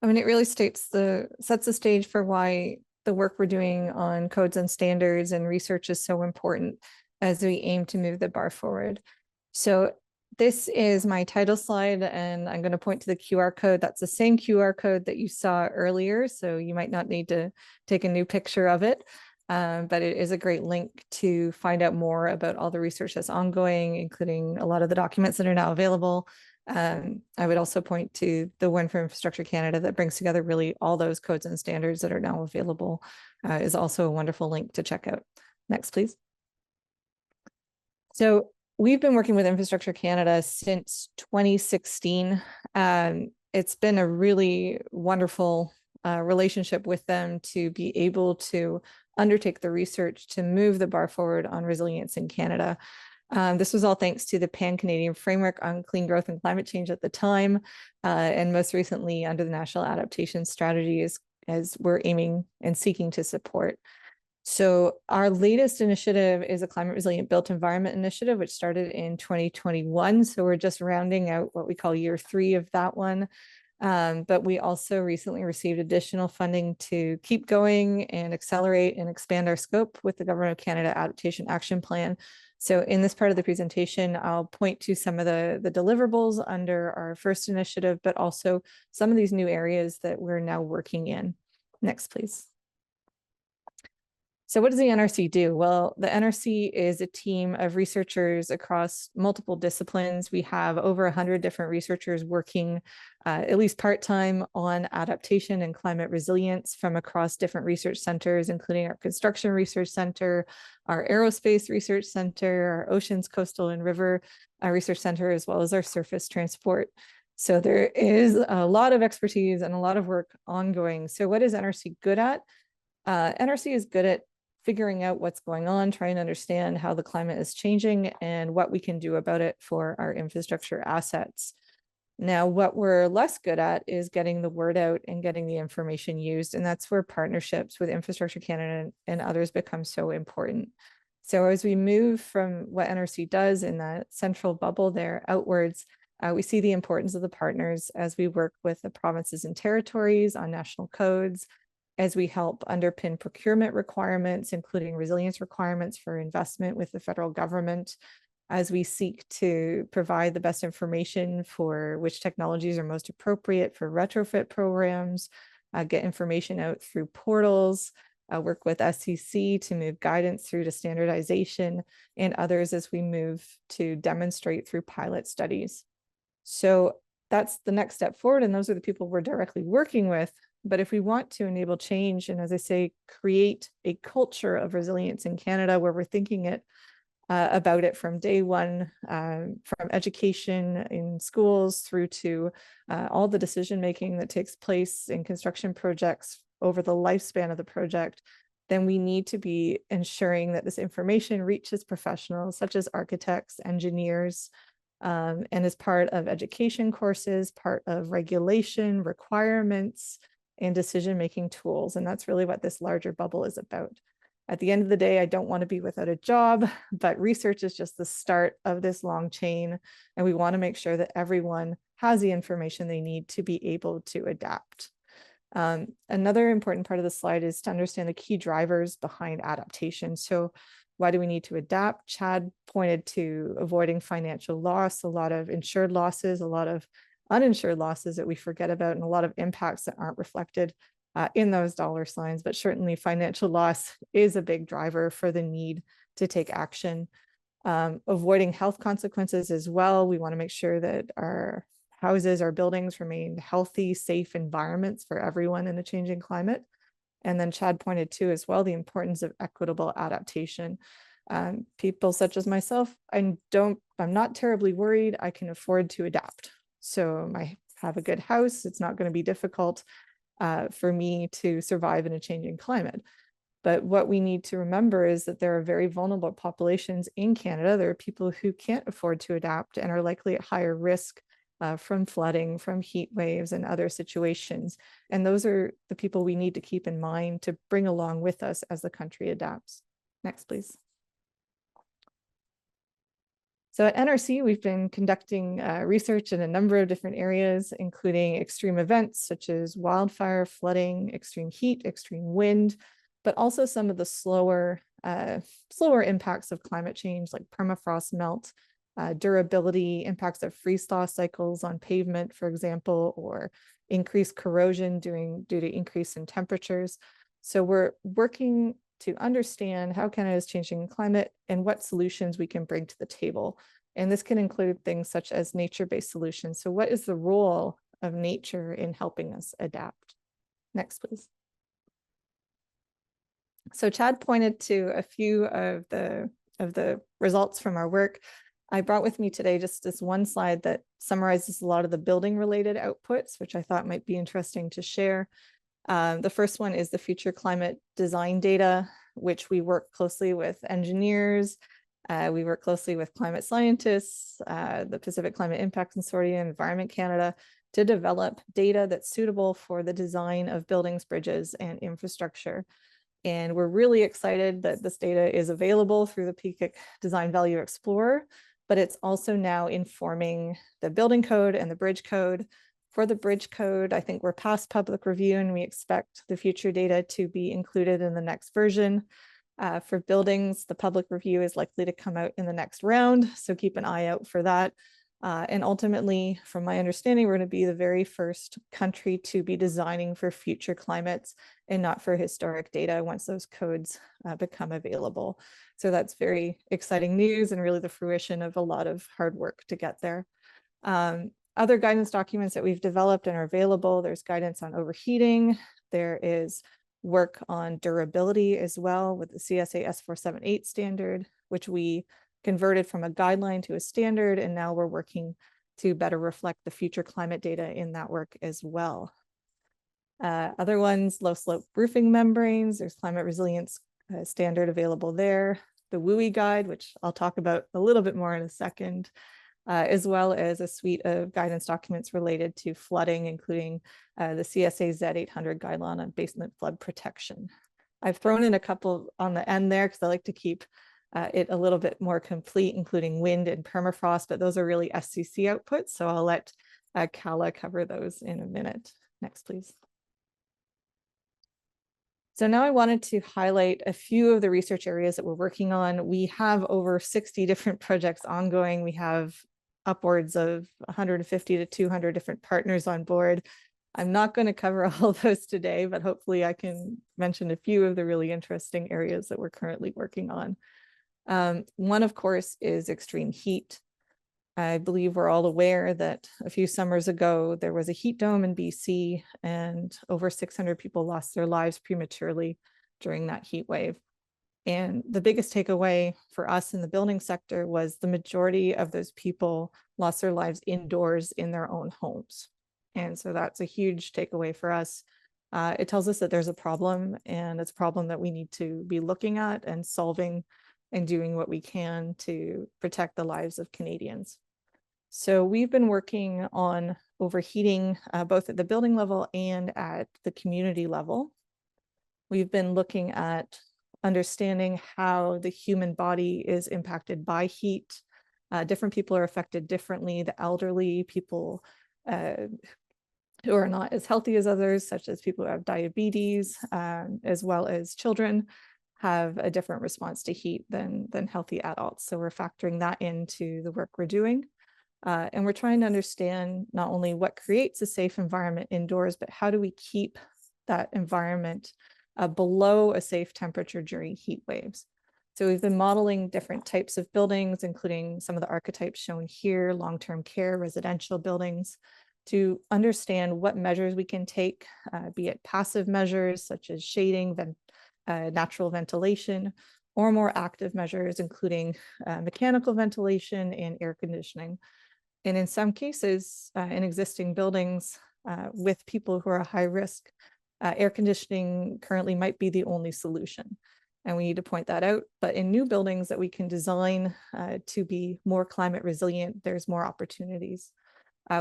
I mean, it really sets the stage for why the work we're doing on codes and standards and research is so important as we aim to move the bar forward. So this is my title slide, and I'm going to point to the QR code. That's the same QR code that you saw earlier, so you might not need to take a new picture of it. But it is a great link to find out more about all the research that's ongoing, including a lot of the documents that are now available. I would also point to the one for Infrastructure Canada that brings together really all those codes and standards that are now available, is also a wonderful link to check out. Next, please. So we've been working with Infrastructure Canada since 2016. It's been a really wonderful relationship with them to be able to undertake the research to move the bar forward on resilience in Canada. This was all thanks to the Pan-Canadian Framework on Clean Growth and Climate Change at the time, and most recently under the National Adaptation Strategy as we're aiming and seeking to support. So our latest initiative is a Climate Resilient Built Environment Initiative, which started in 2021. So we're just rounding out what we call year 3 of that one. But we also recently received additional funding to keep going and accelerate and expand our scope with the Government of Canada Adaptation Action Plan. So in this part of the presentation, I'll point to some of the deliverables under our first initiative, but also some of these new areas that we're now working in. Next, please. So what does the NRC do? Well, the NRC is a team of researchers across multiple disciplines. We have over 100 different researchers working at least part-time on adaptation and climate resilience from across different research centers, including our Construction Research Center, our Aerospace Research Center, our Oceans, Coastal, and River Research Center, as well as our Surface Transport. So there is a lot of expertise and a lot of work ongoing. So what is NRC good at? NRC is good at figuring out what's going on, trying to understand how the climate is changing and what we can do about it for our infrastructure assets. Now, what we're less good at is getting the word out and getting the information used. And that's where partnerships with Infrastructure Canada and others become so important. So as we move from what NRC does in that central bubble there outwards, we see the importance of the partners as we work with the provinces and territories on national codes, as we help underpin procurement requirements, including resilience requirements for investment with the federal government, as we seek to provide the best information for which technologies are most appropriate for retrofit programs, get information out through portals, work with SCC to move guidance through to standardization, and others as we move to demonstrate through pilot studies. So that's the next step forward, and those are the people we're directly working with. But if we want to enable change and, as I say, create a culture of resilience in Canada where we're thinking it about it from day one, from education in schools through to all the decision making that takes place in construction projects over the lifespan of the project, then we need to be ensuring that this information reaches professionals such as architects, engineers, and is part of education courses, part of regulation requirements, and decision-making tools. And that's really what this larger bubble is about. At the end of the day, I don't want to be without a job, but research is just the start of this long chain. And we want to make sure that everyone has the information they need to be able to adapt. Another important part of the slide is to understand the key drivers behind adaptation. So why do we need to adapt? Chad pointed to avoiding financial loss, a lot of insured losses, a lot of uninsured losses that we forget about, and a lot of impacts that aren't reflected in those dollar signs, but certainly financial loss is a big driver for the need to take action. Avoiding health consequences as well. We want to make sure that our houses, our buildings remain healthy, safe environments for everyone in a changing climate. And then Chad pointed to as well the importance of equitable adaptation. People such as myself, I'm not terribly worried. I can afford to adapt. So I have a good house. It's not going to be difficult for me to survive in a changing climate. But what we need to remember is that there are very vulnerable populations in Canada. There are people who can't afford to adapt and are likely at higher risk from flooding, from heat waves and other situations. And those are the people we need to keep in mind to bring along with us as the country adapts. Next, please. So at NRC, we've been conducting research in a number of different areas, including extreme events such as wildfire, flooding, extreme heat, extreme wind, but also some of the slower impacts of climate change, like permafrost melt, durability, impacts of freeze-thaw cycles on pavement, for example, or increased corrosion due to increase in temperatures. So we're working to understand how Canada is changing climate and what solutions we can bring to the table. And this can include things such as nature-based solutions. So what is the role of nature in helping us adapt? Next, please. So Chad pointed to a few of the results from our work. I brought with me today just this one slide that summarizes a lot of the building related outputs, which I thought might be interesting to share. The first one is the future climate design data, which we work closely with engineers. We work closely with climate scientists, the Pacific Climate Impact Consortium, Environment Canada, to develop data that's suitable for the design of buildings, bridges, and infrastructure. And we're really excited that this data is available through the PCIC Design Value Explorer, but it's also now informing the building code and the bridge code. For the bridge code, I think we're past public review and we expect the future data to be included in the next version. For buildings, the public review is likely to come out in the next round, so keep an eye out for that. And ultimately, from my understanding, we're going to be the very first country to be designing for future climates and not for historic data once those codes become available. So that's very exciting news and really the fruition of a lot of hard work to get there. Other guidance documents that we've developed and are available, there's guidance on overheating. There is work on durability as well with the CSA S478 standard, which we converted from a guideline to a standard, and now we're working to better reflect the future climate data in that work as well. Other ones, low slope roofing membranes, there's climate resilience standard available there. The WUI guide, which I'll talk about a little bit more in a second, as well as a suite of guidance documents related to flooding, including the CSA Z800 guideline on basement flood protection. I've thrown in a couple on the end there because I like to keep it a little bit more complete, including wind and permafrost, but those are really SCC outputs. So I'll let Kala cover those in a minute. Next, please. So now I wanted to highlight a few of the research areas that we're working on. We have over 60 different projects ongoing. We have upwards of 150 to 200 different partners on board. I'm not going to cover all of those today, but hopefully I can mention a few of the really interesting areas that we're currently working on. One, of course, is extreme heat. I believe we're all aware that a few summers ago, there was a heat dome in BC and over 600 people lost their lives prematurely during that heat wave. And the biggest takeaway for us in the building sector was the majority of those people lost their lives indoors in their own homes. And so that's a huge takeaway for us. It tells us that there's a problem, and it's a problem that we need to be looking at and solving and doing what we can to protect the lives of Canadians. So we've been working on overheating both at the building level and at the community level. We've been looking at understanding how the human body is impacted by heat. Different people are affected differently. The elderly, people who are not as healthy as others, such as people who have diabetes, as well as children, have a different response to heat than healthy adults. So we're factoring that into the work we're doing. And we're trying to understand not only what creates a safe environment indoors, but how do we keep that environment below a safe temperature during heat waves. So we've been modeling different types of buildings, including some of the archetypes shown here, long-term care, residential buildings, to understand what measures we can take, be it passive measures such as shading, natural ventilation, or more active measures, including mechanical ventilation and air conditioning. And in some cases, in existing buildings with people who are high risk, air conditioning currently might be the only solution. And we need to point that out. But in new buildings that we can design to be more climate resilient, there's more opportunities.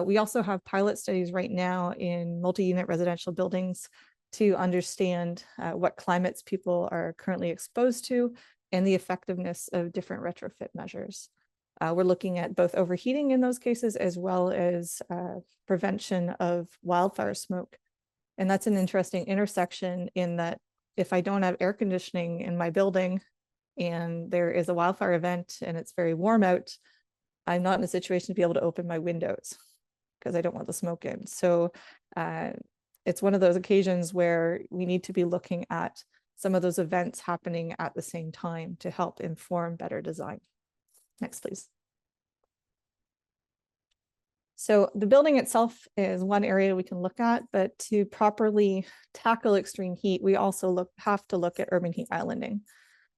We also have pilot studies right now in multi-unit residential buildings to understand what climates people are currently exposed to and the effectiveness of different retrofit measures. We're looking at both overheating in those cases as well as prevention of wildfire smoke. And that's an interesting intersection in that if I don't have air conditioning in my building and there is a wildfire event and it's very warm out, I'm not in a situation to be able to open my windows because I don't want the smoke in. So it's one of those occasions where we need to be looking at some of those events happening at the same time to help inform better design. Next, please. So the building itself is one area we can look at, but to properly tackle extreme heat, we also have to look at urban heat islanding.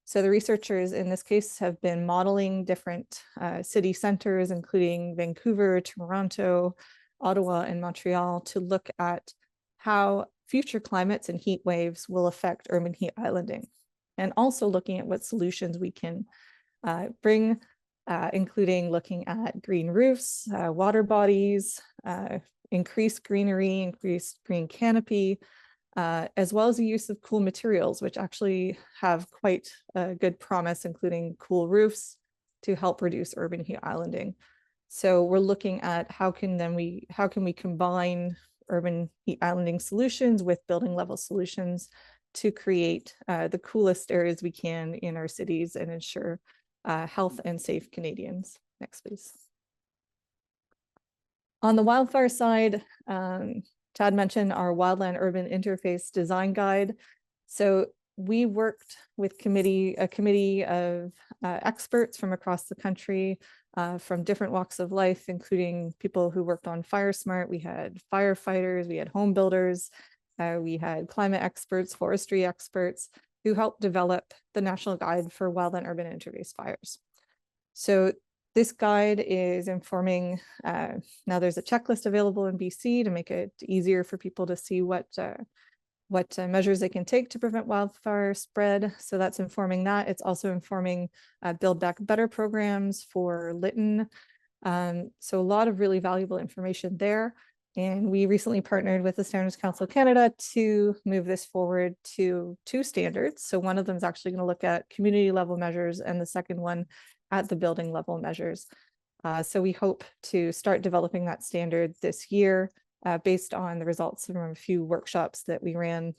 So the researchers in this case have been modeling different city centers, including Vancouver, Toronto, Ottawa, and Montreal, to look at how future climates and heat waves will affect urban heat islanding, and also looking at what solutions we can bring, including looking at green roofs, water bodies, increased greenery, increased green canopy, as well as the use of cool materials, which actually have quite a good promise, including cool roofs to help reduce urban heat islanding. So we're looking at how can we combine urban heat islanding solutions with building level solutions to create the coolest areas we can in our cities and ensure health and safe Canadians. Next, please. On the wildfire side, Chad mentioned our Wildland Urban Interface Design Guide. So we worked with a committee of experts from across the country, from different walks of life, including people who worked on FireSmart. We had firefighters, we had home builders, we had climate experts, forestry experts, who helped develop the National Guide for Wildland Urban Interface Fires. So this guide is informing, now there's a checklist available in BC to make it easier for people to see what measures they can take to prevent wildfire spread. So that's informing that. It's also informing Build Back Better programs for Lytton. So a lot of really valuable information there. And we recently partnered with the Standards Council of Canada to move this forward to 2 standards. So one of them is actually going to look at community level measures, and the second one at the building level measures. So we hope to start developing that standard this year based on the results from a few workshops that we ran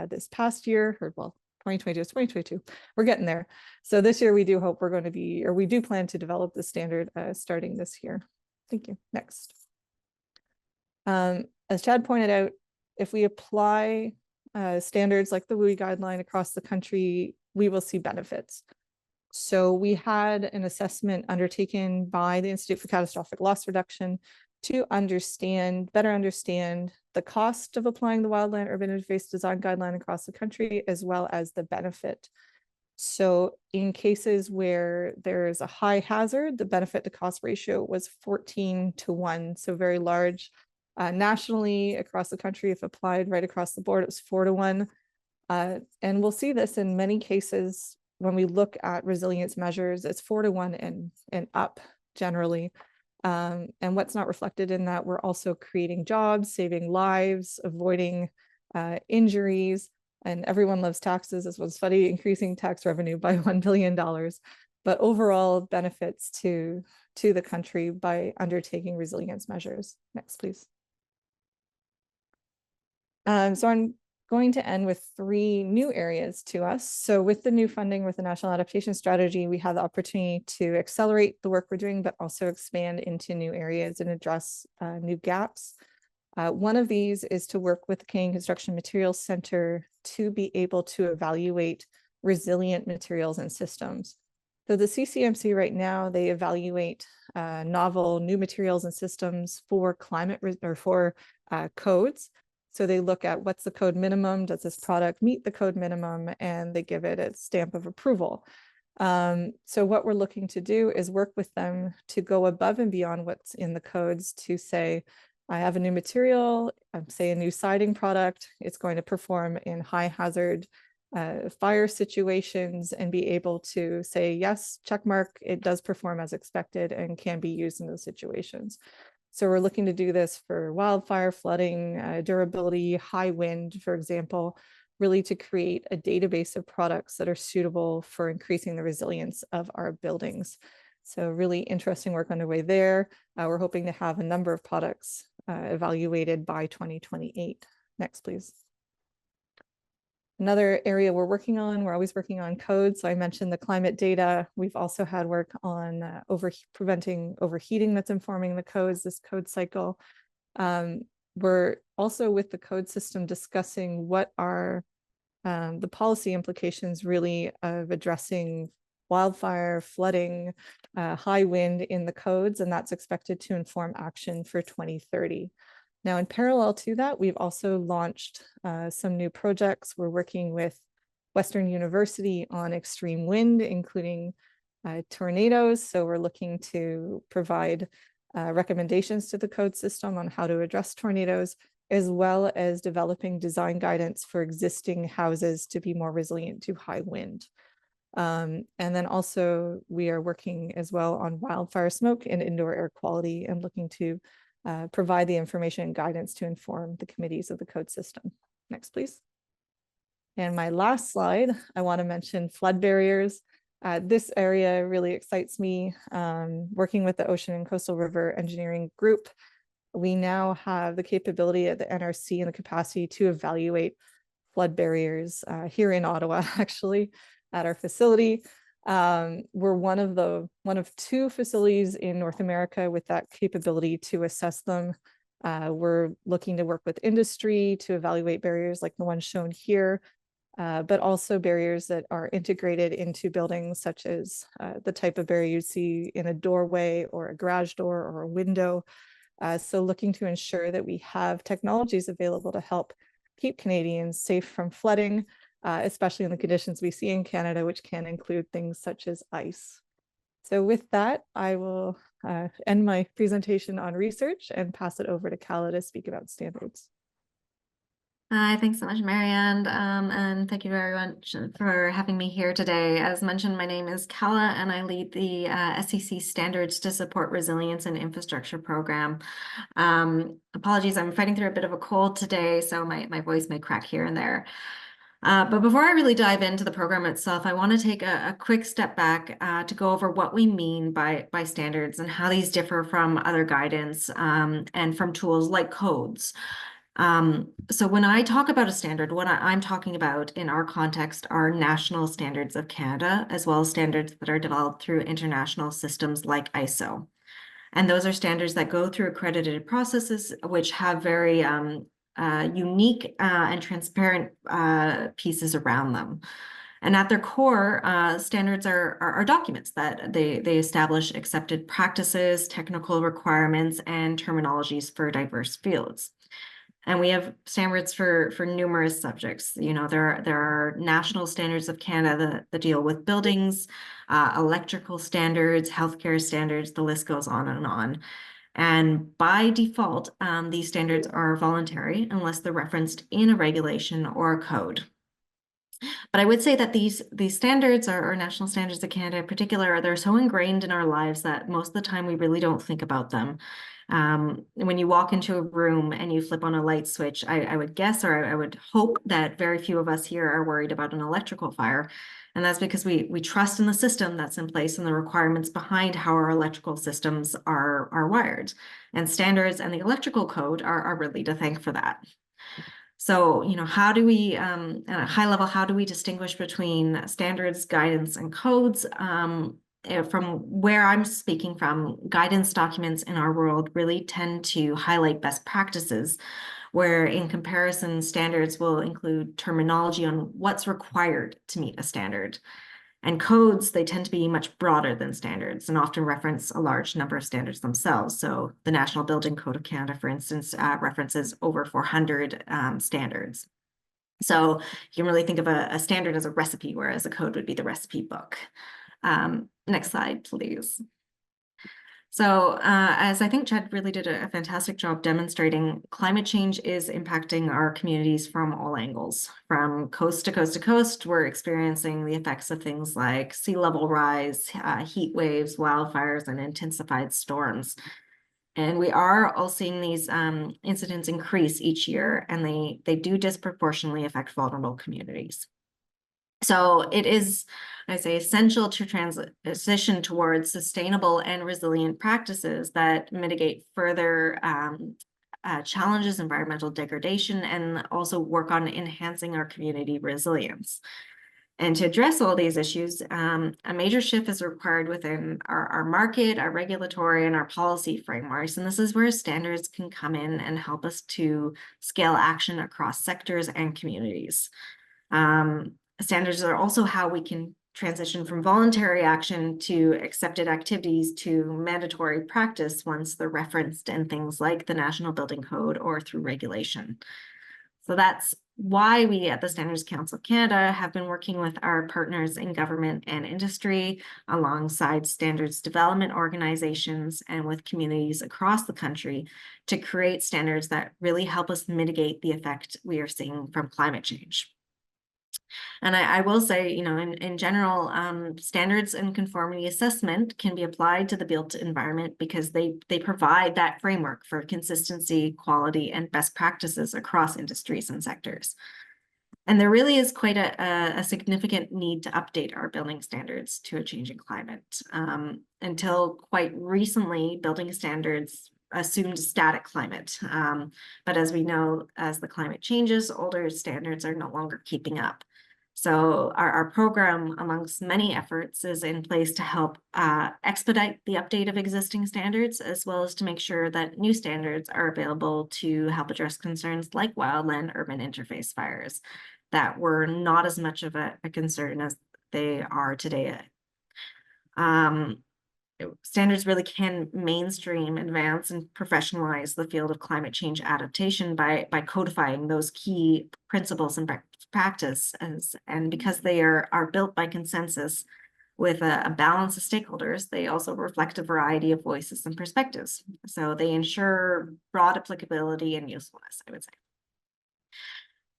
this past year, or well, 2022 is 2022. We're getting there. So this year we do hope we're going to be, or we do plan to develop the standard starting this year. Thank you. Next. As Chad pointed out, if we apply standards like the WUI guideline across the country, we will see benefits. So we had an assessment undertaken by the Institute for Catastrophic Loss Reduction to better understand the cost of applying the Wildland Urban Interface Design Guideline across the country, as well as the benefit. So in cases where there's a high hazard, the benefit to cost ratio was 14-1, so very large. Nationally, across the country, if applied right across the board, it was 4-1. And we'll see this in many cases when we look at resilience measures, it's 4-1 and up generally. And what's not reflected in that, we're also creating jobs, saving lives, avoiding injuries, and everyone loves taxes. This was funny, increasing tax revenue by $1 billion, but overall benefits to the country by undertaking resilience measures. Next, please. So I'm going to end with 3 new areas to us. So with the new funding with the National Adaptation Strategy, we have the opportunity to accelerate the work we're doing, but also expand into new areas and address new gaps. One of these is to work with the Canadian Construction Materials Center to be able to evaluate resilient materials and systems. So the CCMC right now, they evaluate novel new materials and systems for climate or for codes. So they look at what's the code minimum, does this product meet the code minimum, and they give it a stamp of approval. So what we're looking to do is work with them to go above and beyond what's in the codes to say, I have a new material, say a new siding product, it's going to perform in high hazard fire situations and be able to say, yes, check mark, it does perform as expected and can be used in those situations. So we're looking to do this for wildfire, flooding, durability, high wind, for example, really to create a database of products that are suitable for increasing the resilience of our buildings. So really interesting work underway there. We're hoping to have a number of products evaluated by 2028. Next, please. Another area we're always working on code. So I mentioned the climate data. We've also had work on preventing overheating that's informing the codes, this code cycle. We're also with the code system discussing what are the policy implications really of addressing wildfire, flooding, high wind in the codes, and that's expected to inform action for 2030. Now, in parallel to that, we've also launched some new projects. We're working with Western University on extreme wind, including tornadoes. So we're looking to provide recommendations to the code system on how to address tornadoes, as well as developing design guidance for existing houses to be more resilient to high wind. And then also we are working as well on wildfire smoke and indoor air quality and looking to provide the information and guidance to inform the committees of the code system. Next, please. And my last slide, I want to mention flood barriers. This area really excites me. Working with the Ocean and Coastal River Engineering Group, we now have the capability at the NRC and the capacity to evaluate flood barriers here in Ottawa, actually, at our facility. We're one of 2 facilities in North America with that capability to assess them. We're looking to work with industry to evaluate barriers like the one shown here, but also barriers that are integrated into buildings, such as the type of barrier you see in a doorway or a garage door or a window. So looking to ensure that we have technologies available to help keep Canadians safe from flooding, especially in the conditions we see in Canada, which can include things such as ice. So with that, I will end my presentation on research and pass it over to Kala to speak about standards. Hi, thanks so much, Marianne, and thank you very much for having me here today. As mentioned, my name is Kala, and I lead the SCC Standards to Support Resilience and Infrastructure program. Apologies, I'm fighting through a bit of a cold today, so my voice may crack here and there. But before I really dive into the program itself, I want to take a quick step back to go over what we mean by standards and how these differ from other guidance and from tools like codes. So when I talk about a standard, what I'm talking about in our context are national standards of Canada, as well as standards that are developed through international systems like ISO. And those are standards that go through accredited processes, which have very unique and transparent pieces around them. And at their core, standards are documents that they establish accepted practices, technical requirements, and terminologies for diverse fields. And we have standards for numerous subjects. You know, there are national standards of Canada that deal with buildings, electrical standards, healthcare standards, the list goes on and on. And by default, these standards are voluntary unless they're referenced in a regulation or a code. But I would say that these standards, or national standards of Canada in particular, they're so ingrained in our lives that most of the time we really don't think about them. When you walk into a room and you flip on a light switch, I would guess, or I would hope that very few of us here are worried about an electrical fire. And that's because we trust in the system that's in place and the requirements behind how our electrical systems are wired. And standards and the electrical code are really to thank for that. So, you know, how do we, at a high level, how do we distinguish between standards, guidance, and codes? From where I'm speaking from, guidance documents in our world really tend to highlight best practices, where in comparison, standards will include terminology on what's required to meet a standard. And codes, they tend to be much broader than standards and often reference a large number of standards themselves. So the National Building Code of Canada, for instance, references over 400 standards. So you can really think of a standard as a recipe, whereas a code would be the recipe book. Next slide, please. So as I think Chad really did a fantastic job demonstrating, climate change is impacting our communities from all angles. From coast to coast to coast, we're experiencing the effects of things like sea level rise, heat waves, wildfires, and intensified storms. And we are all seeing these incidents increase each year, and they do disproportionately affect vulnerable communities. So it is, I say, essential to transition towards sustainable and resilient practices that mitigate further challenges, environmental degradation, and also work on enhancing our community resilience. And to address all these issues, a major shift is required within our market, our regulatory, and our policy frameworks. And this is where standards can come in and help us to scale action across sectors and communities. Standards are also how we can transition from voluntary action to accepted activities to mandatory practice once they're referenced in things like the National Building Code or through regulation. So that's why we at the Standards Council of Canada have been working with our partners in government and industry alongside standards development organizations and with communities across the country to create standards that really help us mitigate the effect we are seeing from climate change. And I will say, you know, in general, standards and conformity assessment can be applied to the built environment because they provide that framework for consistency, quality, and best practices across industries and sectors. And there really is quite a significant need to update our building standards to a changing climate. Until quite recently, building standards assumed static climate. But as we know, as the climate changes, older standards are no longer keeping up. So our program, amongst many efforts, is in place to help expedite the update of existing standards, as well as to make sure that new standards are available to help address concerns like wildland-urban interface fires that were not as much of a concern as they are today. Standards really can mainstream, advance, and professionalize the field of climate change adaptation by codifying those key principles and practices. And because they are built by consensus with a balance of stakeholders, they also reflect a variety of voices and perspectives. So they ensure broad applicability and usefulness, I would say.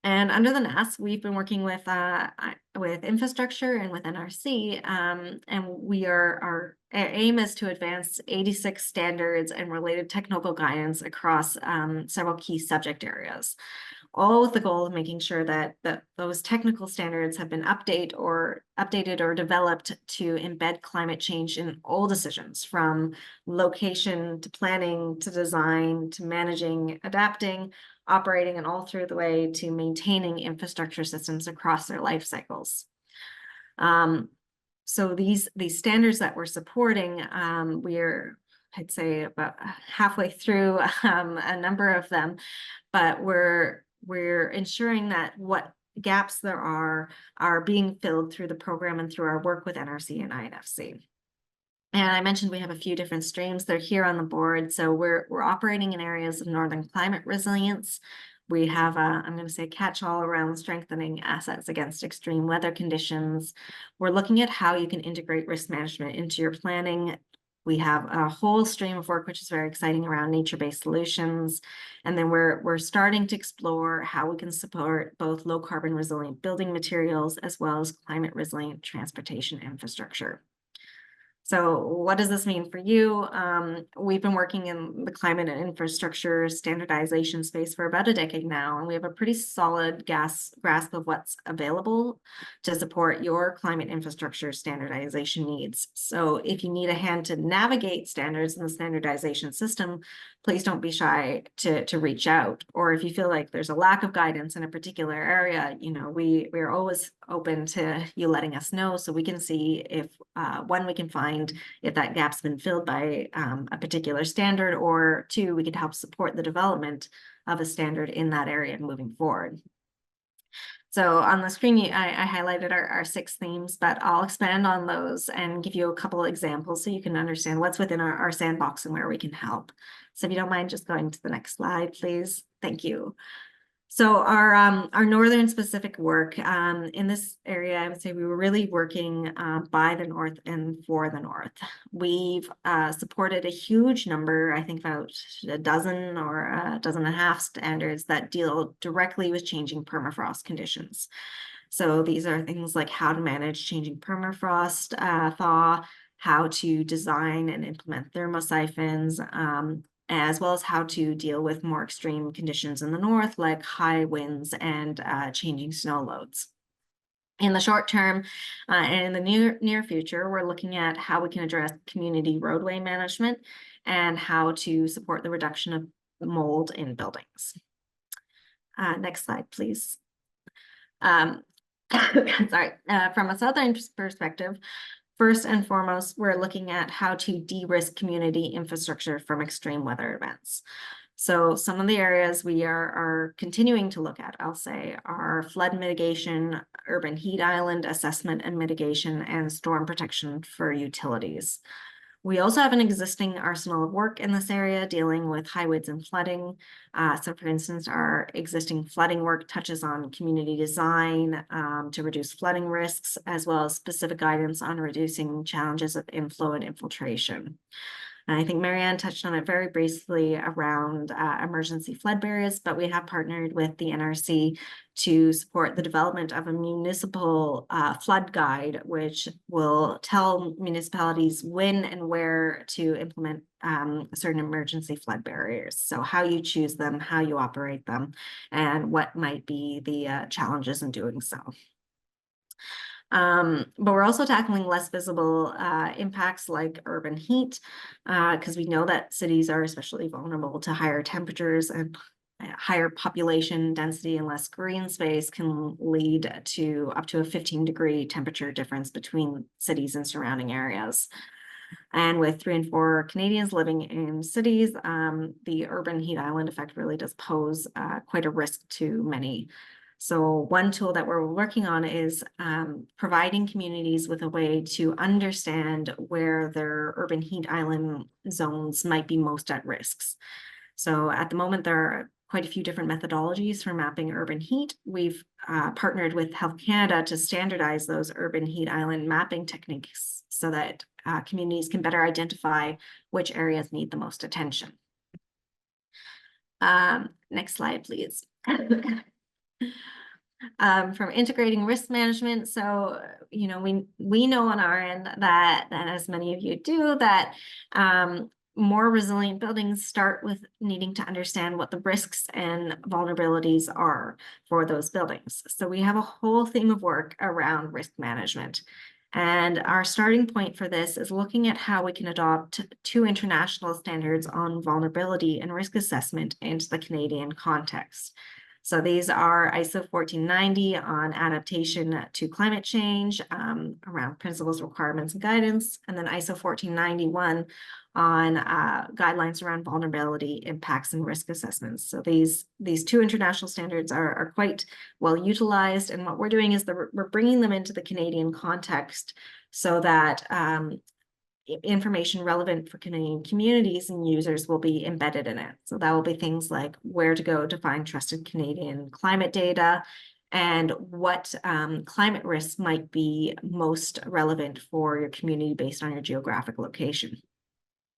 And under the NAS, we've been working with infrastructure and with NRC, and our aim is to advance 86 standards and related technical guidance across several key subject areas, all with the goal of making sure that those technical standards have been updated or developed to embed climate change in all decisions, from location to planning to design to managing, adapting, operating, and all through the way to maintaining infrastructure systems across their life cycles. So these standards that we're supporting, we're, I'd say, about halfway through a number of them, but we're ensuring that what gaps there are being filled through the program and through our work with NRC and INFC. And I mentioned we have a few different streams. They're here on the board. So we're operating in areas of northern climate resilience. We have I'm going to say catch-all around strengthening assets against extreme weather conditions. We're looking at how you can integrate risk management into your planning. We have a whole stream of work, which is very exciting, around nature-based solutions. And then we're starting to explore how we can support both low carbon resilient building materials as well as climate resilient transportation infrastructure. So what does this mean for you? We've been working in the climate and infrastructure standardization space for about a decade now, and we have a pretty solid grasp of what's available to support your climate infrastructure standardization needs. So if you need a hand to navigate standards in the standardization system, please don't be shy to reach out. Or if you feel like there's a lack of guidance in a particular area, you know, we're always open to you letting us know, so we can see if one, we can find if that gap's been filled by a particular standard, or two, we could help support the development of a standard in that area moving forward. So on the screen, I highlighted our 6 themes, but I'll expand on those and give you a couple of examples so you can understand what's within our sandbox and where we can help. So if you don't mind just going to the next slide, please. Thank you. So our northern specific work in this area, I would say we were really working by the North and for the North. We've supported a huge number, I think about a dozen or a dozen and a half standards that deal directly with changing permafrost conditions. So these are things like how to manage changing permafrost thaw, how to design and implement thermosiphons, as well as how to deal with more extreme conditions in the north, like high winds and changing snow loads. In the short term and in the near future, we're looking at how we can address community roadway management and how to support the reduction of mold in buildings. Next slide, please. Sorry, from a southern perspective, first and foremost, we're looking at how to de-risk community infrastructure from extreme weather events. So some of the areas we are continuing to look at, I'll say, are flood mitigation, urban heat island assessment and mitigation, and storm protection for utilities. We also have an existing arsenal of work in this area dealing with high winds and flooding. So for instance, our existing flooding work touches on community design to reduce flooding risks, as well as specific guidance on reducing challenges of inflow and infiltration. And I think Marianne touched on it very briefly around emergency flood barriers, but we have partnered with the NRC to support the development of a municipal flood guide, which will tell municipalities when and where to implement certain emergency flood barriers. So how you choose them, how you operate them, and what might be the challenges in doing so. But we're also tackling less visible impacts like urban heat, because we know that cities are especially vulnerable to higher temperatures, and higher population density and less green space can lead to up to a 15-degree temperature difference between cities and surrounding areas. And with 3 in 4 Canadians living in cities, the urban heat island effect really does pose quite a risk to many. So one tool that we're working on is providing communities with a way to understand where their urban heat island zones might be most at risks. So at the moment, there are quite a few different methodologies for mapping urban heat. We've partnered with Health Canada to standardize those urban heat island mapping techniques so that communities can better identify which areas need the most attention. Next slide, please. From integrating risk management, so you know, we know on our end that as many of you do, that more resilient buildings start with needing to understand what the risks and vulnerabilities are for those buildings. So we have a whole theme of work around risk management. And our starting point for this is looking at how we can adopt 2 international standards on vulnerability and risk assessment into the Canadian context. So these are ISO 1490 on adaptation to climate change around principles, requirements, and guidance, and then ISO 1491 on guidelines around vulnerability, impacts, and risk assessments. So these 2 international standards are quite well utilized, and what we're doing is we're bringing them into the Canadian context so that information relevant for Canadian communities and users will be embedded in it. So that will be things like where to go to find trusted Canadian climate data, and what climate risks might be most relevant for your community based on your geographic location.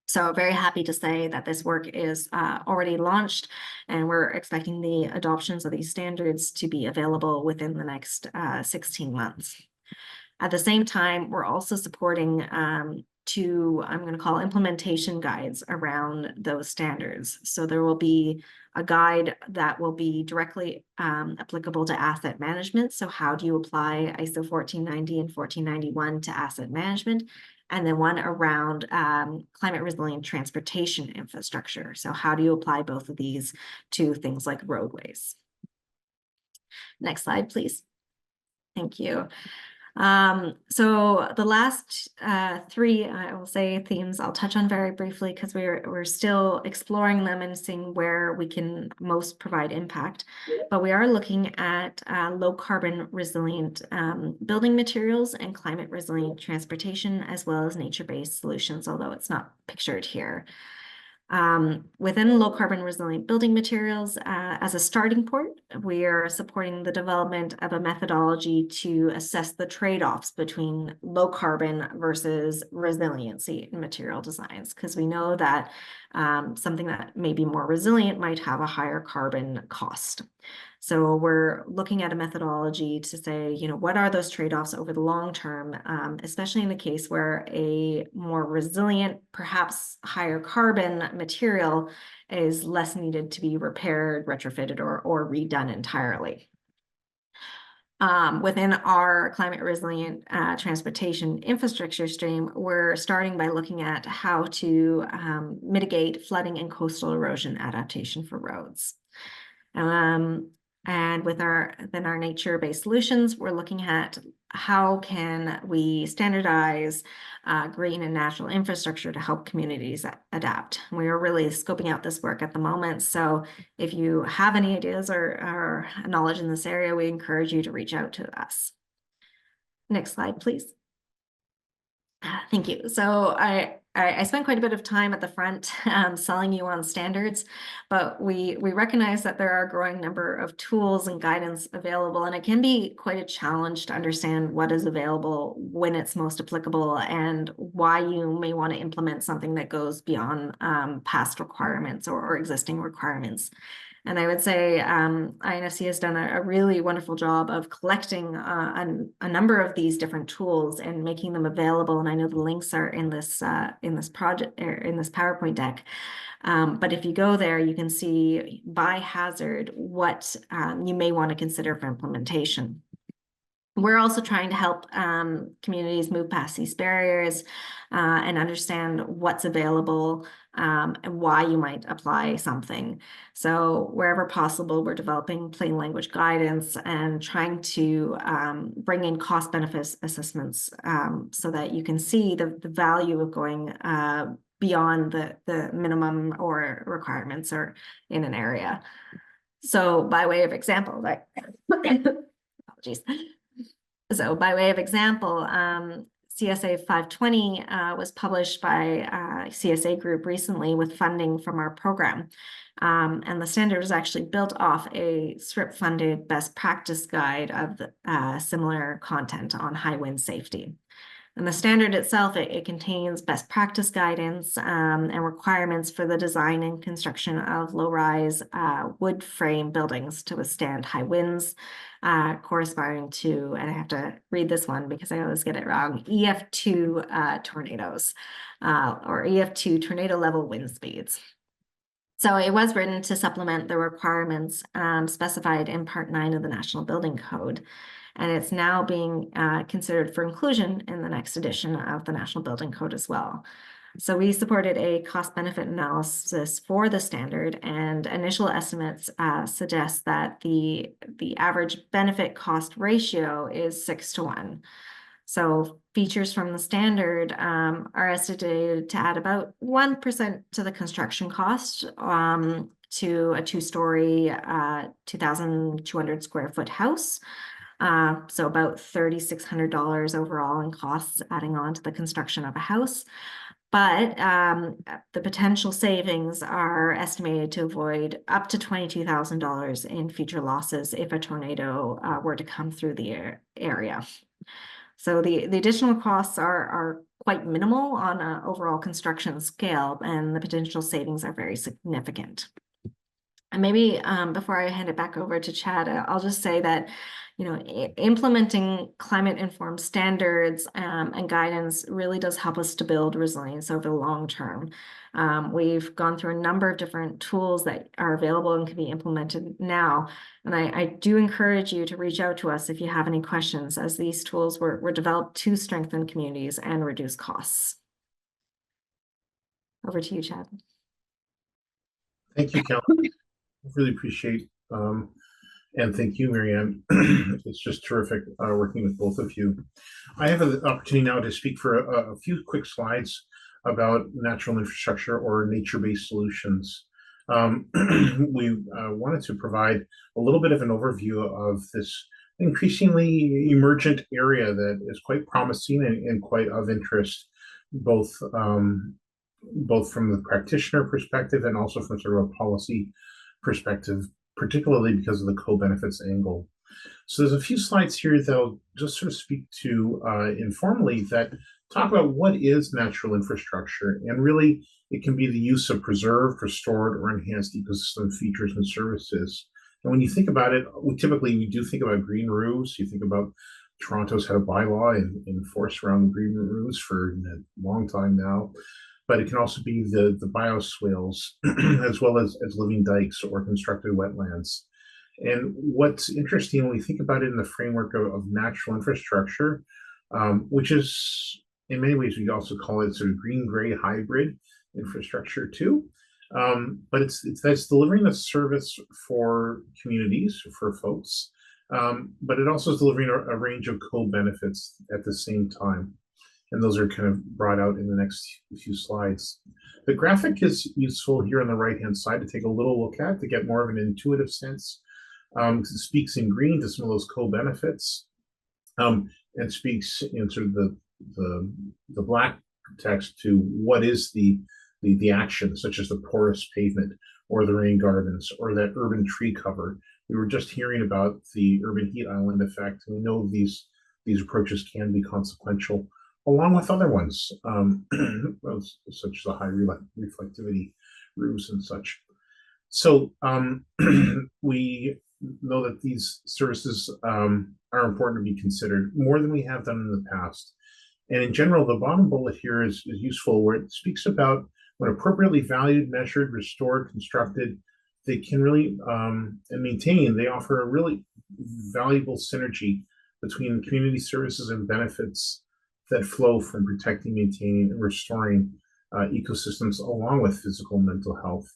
So very happy to say that this work is already launched, and we're expecting the adoptions of these standards to be available within the next 16 months. At the same time, we're also supporting two, I'm going to call implementation guides around those standards. So there will be a guide that will be directly applicable to asset management. So how do you apply ISO 1490 and 1491 to asset management? And then one around climate resilient transportation infrastructure. So how do you apply both of these to things like roadways? Next slide, please. Thank you. So the last three, I will say, themes I'll touch on very briefly because we're still exploring them and seeing where we can most provide impact. But we are looking at low carbon resilient building materials and climate resilient transportation, as well as nature-based solutions, although it's not pictured here. Within low carbon resilient building materials, as a starting point, we are supporting the development of a methodology to assess the trade-offs between low carbon versus resiliency in material designs, because we know that something that may be more resilient might have a higher carbon cost. So we're looking at a methodology to say, you know, what are those trade-offs over the long term, especially in the case where a more resilient, perhaps higher carbon material is less needed to be repaired, retrofitted, or redone entirely. Within our climate resilient transportation infrastructure stream, we're starting by looking at how to mitigate flooding and coastal erosion adaptation for roads. And within our nature-based solutions, we're looking at how can we standardize green and natural infrastructure to help communities adapt. We are really scoping out this work at the moment. So if you have any ideas or knowledge in this area, we encourage you to reach out to us. Next slide, please. Thank you. So I spent quite a bit of time at the front selling you on standards, but we recognize that there are a growing number of tools and guidance available, and it can be quite a challenge to understand what is available, when it's most applicable, and why you may want to implement something that goes beyond past requirements or existing requirements. And I would say INFC has done a really wonderful job of collecting a number of these different tools and making them available. And I know the links are in this project, or in this PowerPoint deck. But if you go there, you can see by hazard what you may want to consider for implementation. We're also trying to help communities move past these barriers and understand what's available and why you might apply something. So wherever possible, we're developing plain language guidance and trying to bring in cost-benefit assessments so that you can see the value of going beyond the minimum or requirements or in an area. So by way of example, apologies. So by way of example, CSA 520 was published by CSA Group recently with funding from our program. And the standard is actually built off a SRIP-funded best practice guide of similar content on high wind safety. And the standard itself, it contains best practice guidance and requirements for the design and construction of low-rise wood frame buildings to withstand high winds, corresponding to, and I have to read this one because I always get it wrong, EF2 tornadoes, or EF2 tornado level wind speeds. So it was written to supplement the requirements specified in Part 9 of the National Building Code. And it's now being considered for inclusion in the next edition of the National Building Code as well. So we supported a cost-benefit analysis for the standard, and initial estimates suggest that the average benefit cost ratio is 6:1. So features from the standard are estimated to add about 1% to the construction cost to a two-story, 2,200 square foot house. So about $3,600 overall in costs adding on to the construction of a house. But the potential savings are estimated to avoid up to $22,000 in future losses if a tornado were to come through the area. So the additional costs are quite minimal on an overall construction scale, and the potential savings are very significant. And maybe before I hand it back over to Chad, I'll just say that, you know, implementing climate-informed standards and guidance really does help us to build resilience over the long term. We've gone through a number of different tools that are available and can be implemented now. And I do encourage you to reach out to us if you have any questions, as these tools were developed to strengthen communities and reduce costs. Over to you, Chad. Thank you, Kelly. Really appreciate, and thank you, Marianne. It's just terrific working with both of you. I have an opportunity now to speak for a few quick slides about natural infrastructure or nature-based solutions. We wanted to provide a little bit of an overview of this increasingly emergent area that is quite promising and quite of interest, both from the practitioner perspective and also from sort of a policy perspective, particularly because of the co-benefits angle. So there's a few slides here that I'll just sort of speak to informally that talk about what is natural infrastructure, and really it can be the use of preserved, restored, or enhanced ecosystem features and services. And when you think about it, we do think about green roofs. You think about Toronto's had a bylaw in force around green roofs for a long time now. But it can also be the bioswales, as well as living dikes or constructed wetlands. And what's interesting when we think about it in the framework of natural infrastructure, which is in many ways we also call it sort of green-gray hybrid infrastructure too. But that's delivering a service for communities, for folks, but it also is delivering a range of co-benefits at the same time. And those are kind of brought out in the next few slides. The graphic is useful here on the right-hand side to take a little look at to get more of an intuitive sense. It speaks in green to some of those co-benefits, and speaks in sort of the black text to what is the action, such as the porous pavement or the rain gardens or that urban tree cover. We were just hearing about the urban heat island effect. We know these approaches can be consequential, along with other ones, such as the high reflectivity roofs and such. So we know that these services are important to be considered more than we have done in the past. And in general, the bottom bullet here is useful, where it speaks about when appropriately valued, measured, restored, constructed, they can really and maintain, they offer a really valuable synergy between community services and benefits that flow from protecting, maintaining, and restoring ecosystems, along with physical and mental health.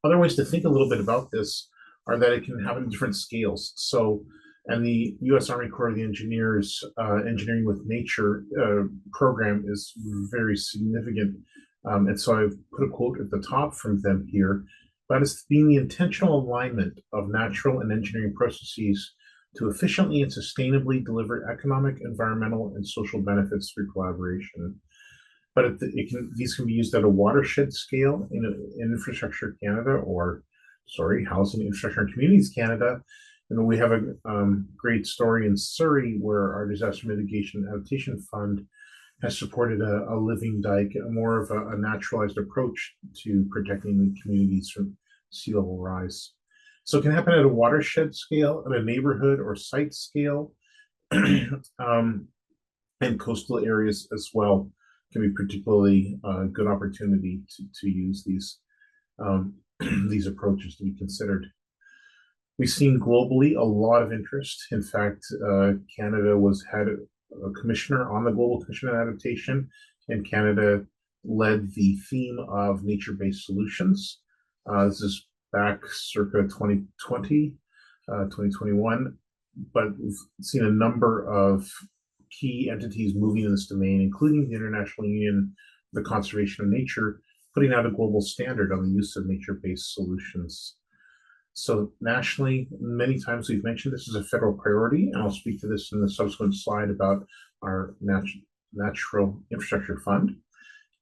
Other ways to think a little bit about this are that it can happen in different scales. So, and the U.S. Army Corps of Engineers Engineering with Nature program is very significant. And so I've put a quote at the top from them here, but it's being the intentional alignment of natural and engineering processes to efficiently and sustainably deliver economic, environmental, and social benefits through collaboration. But these can be used at a watershed scale in Infrastructure Canada, or Housing, Infrastructure and Communities Canada. And we have a great story in Surrey where our Disaster Mitigation Adaptation Fund has supported a living dike, more of a naturalized approach to protecting the communities from sea level rise. So it can happen at a watershed scale, at a neighborhood or site scale, and coastal areas as well can be particularly a good opportunity to use these these approaches to be considered. We've seen globally a lot of interest. In fact, Canada had a commissioner on the Global Commission on Adaptation, and Canada led the theme of nature-based solutions. This is back circa 2020, 2021, but we've seen a number of key entities moving in this domain, including the International Union for the Conservation of Nature, putting out a global standard on the use of nature-based solutions. So nationally, many times we've mentioned this is a federal priority, and I'll speak to this in the subsequent slide about our Natural Infrastructure Fund.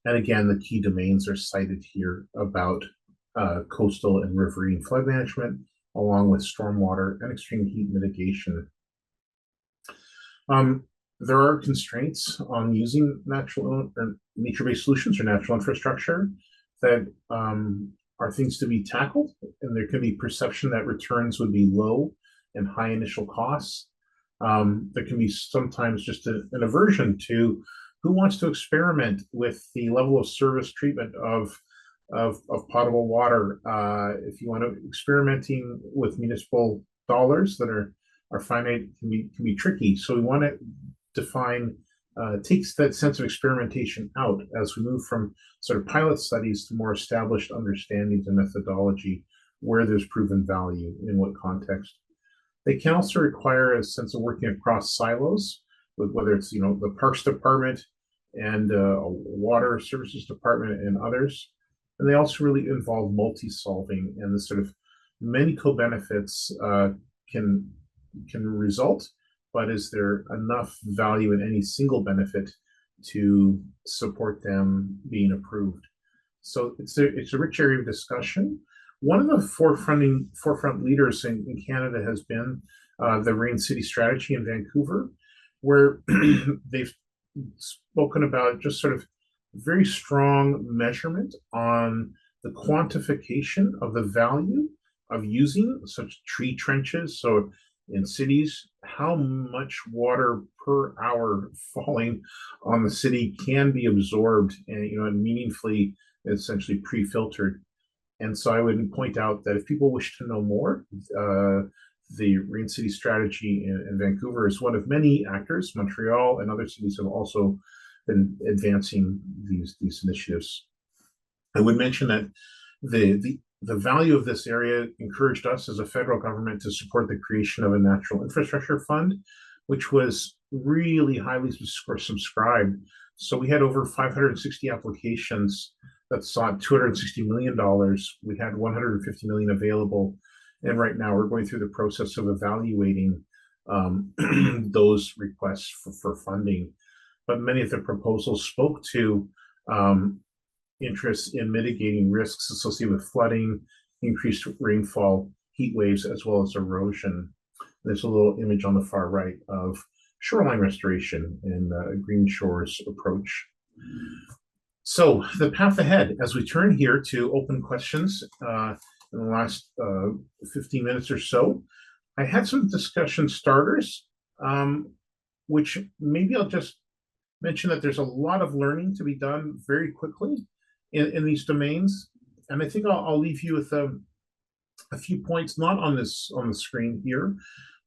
And again, the key domains are cited here about coastal and riverine flood management, along with stormwater and extreme heat mitigation. There are constraints on using natural or nature-based solutions or natural infrastructure that are things to be tackled, and there can be perception that returns would be low and high initial costs. There can be sometimes just an aversion to who wants to experiment with the level of service treatment of potable water. If you want to experimenting with municipal dollars that are finite, can be tricky. So we want to define takes that sense of experimentation out as we move from sort of pilot studies to more established understandings and methodology where there's proven value in what context. They can also require a sense of working across silos, with whether it's the Parks Department and a Water Services Department and others. And they also really involve multi-solving, and the sort of many co-benefits can result, but is there enough value in any single benefit to support them being approved? So it's a rich area of discussion. One of the forefront leaders in Canada has been the Rain City Strategy in Vancouver, where they've spoken about just sort of very strong measurement on the quantification of the value of using such tree trenches. So in cities, how much water per hour falling on the city can be absorbed and meaningfully, essentially pre-filtered. And so I would point out that if people wish to know more, the Rain City Strategy in Vancouver is one of many actors. Montreal and other cities have also been advancing these initiatives. I would mention that the value of this area encouraged us as a federal government to support the creation of a natural infrastructure fund, which was really highly subscribed. So we had over 560 applications that sought $260 million. We had 150 million available. And right now we're going through the process of evaluating those requests for funding. But many of the proposals spoke to interest in mitigating risks associated with flooding, increased rainfall, heat waves, as well as erosion. There's a little image on the far right of shoreline restoration in a Green Shores approach. So the path ahead, as we turn here to open questions in the last 15 minutes or so, I had some discussion starters, which maybe I'll just mention that there's a lot of learning to be done very quickly in these domains. And I think I'll leave you with a few points, not on the screen here,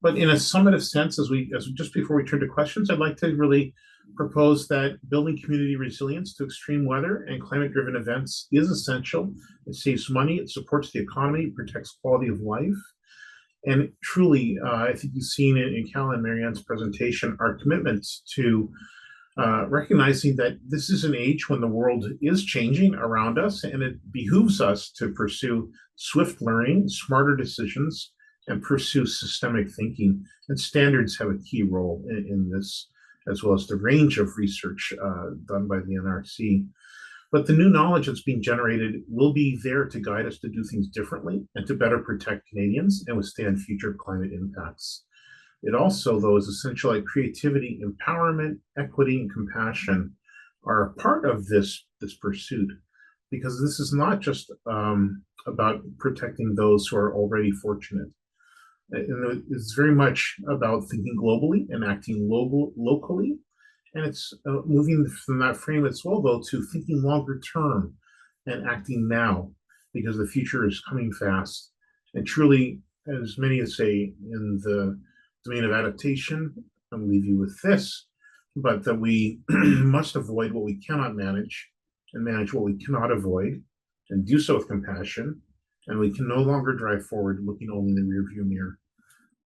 but in a summative sense, as just before we turn to questions, I'd like to really propose that building community resilience to extreme weather and climate-driven events is essential. It saves money, it supports the economy, it protects quality of life. And truly, I think you've seen in Cal and Marianne's presentation, our commitments to recognizing that this is an age when the world is changing around us, and it behooves us to pursue swift learning, smarter decisions, and pursue systemic thinking. And standards have a key role in this, as well as the range of research done by the NRC. But the new knowledge that's being generated will be there to guide us to do things differently and to better protect Canadians and withstand future climate impacts. It also, though, is essential that creativity, empowerment, equity, and compassion are a part of this pursuit, because this is not just about protecting those who are already fortunate. It's very much about thinking globally and acting locally. And it's moving from that frame as well, though, to thinking longer term and acting now, because the future is coming fast. And truly, as many say in the domain of adaptation, I'll leave you with this, but that we must avoid what we cannot manage and manage what we cannot avoid, and do so with compassion. And we can no longer drive forward looking only in the rearview mirror.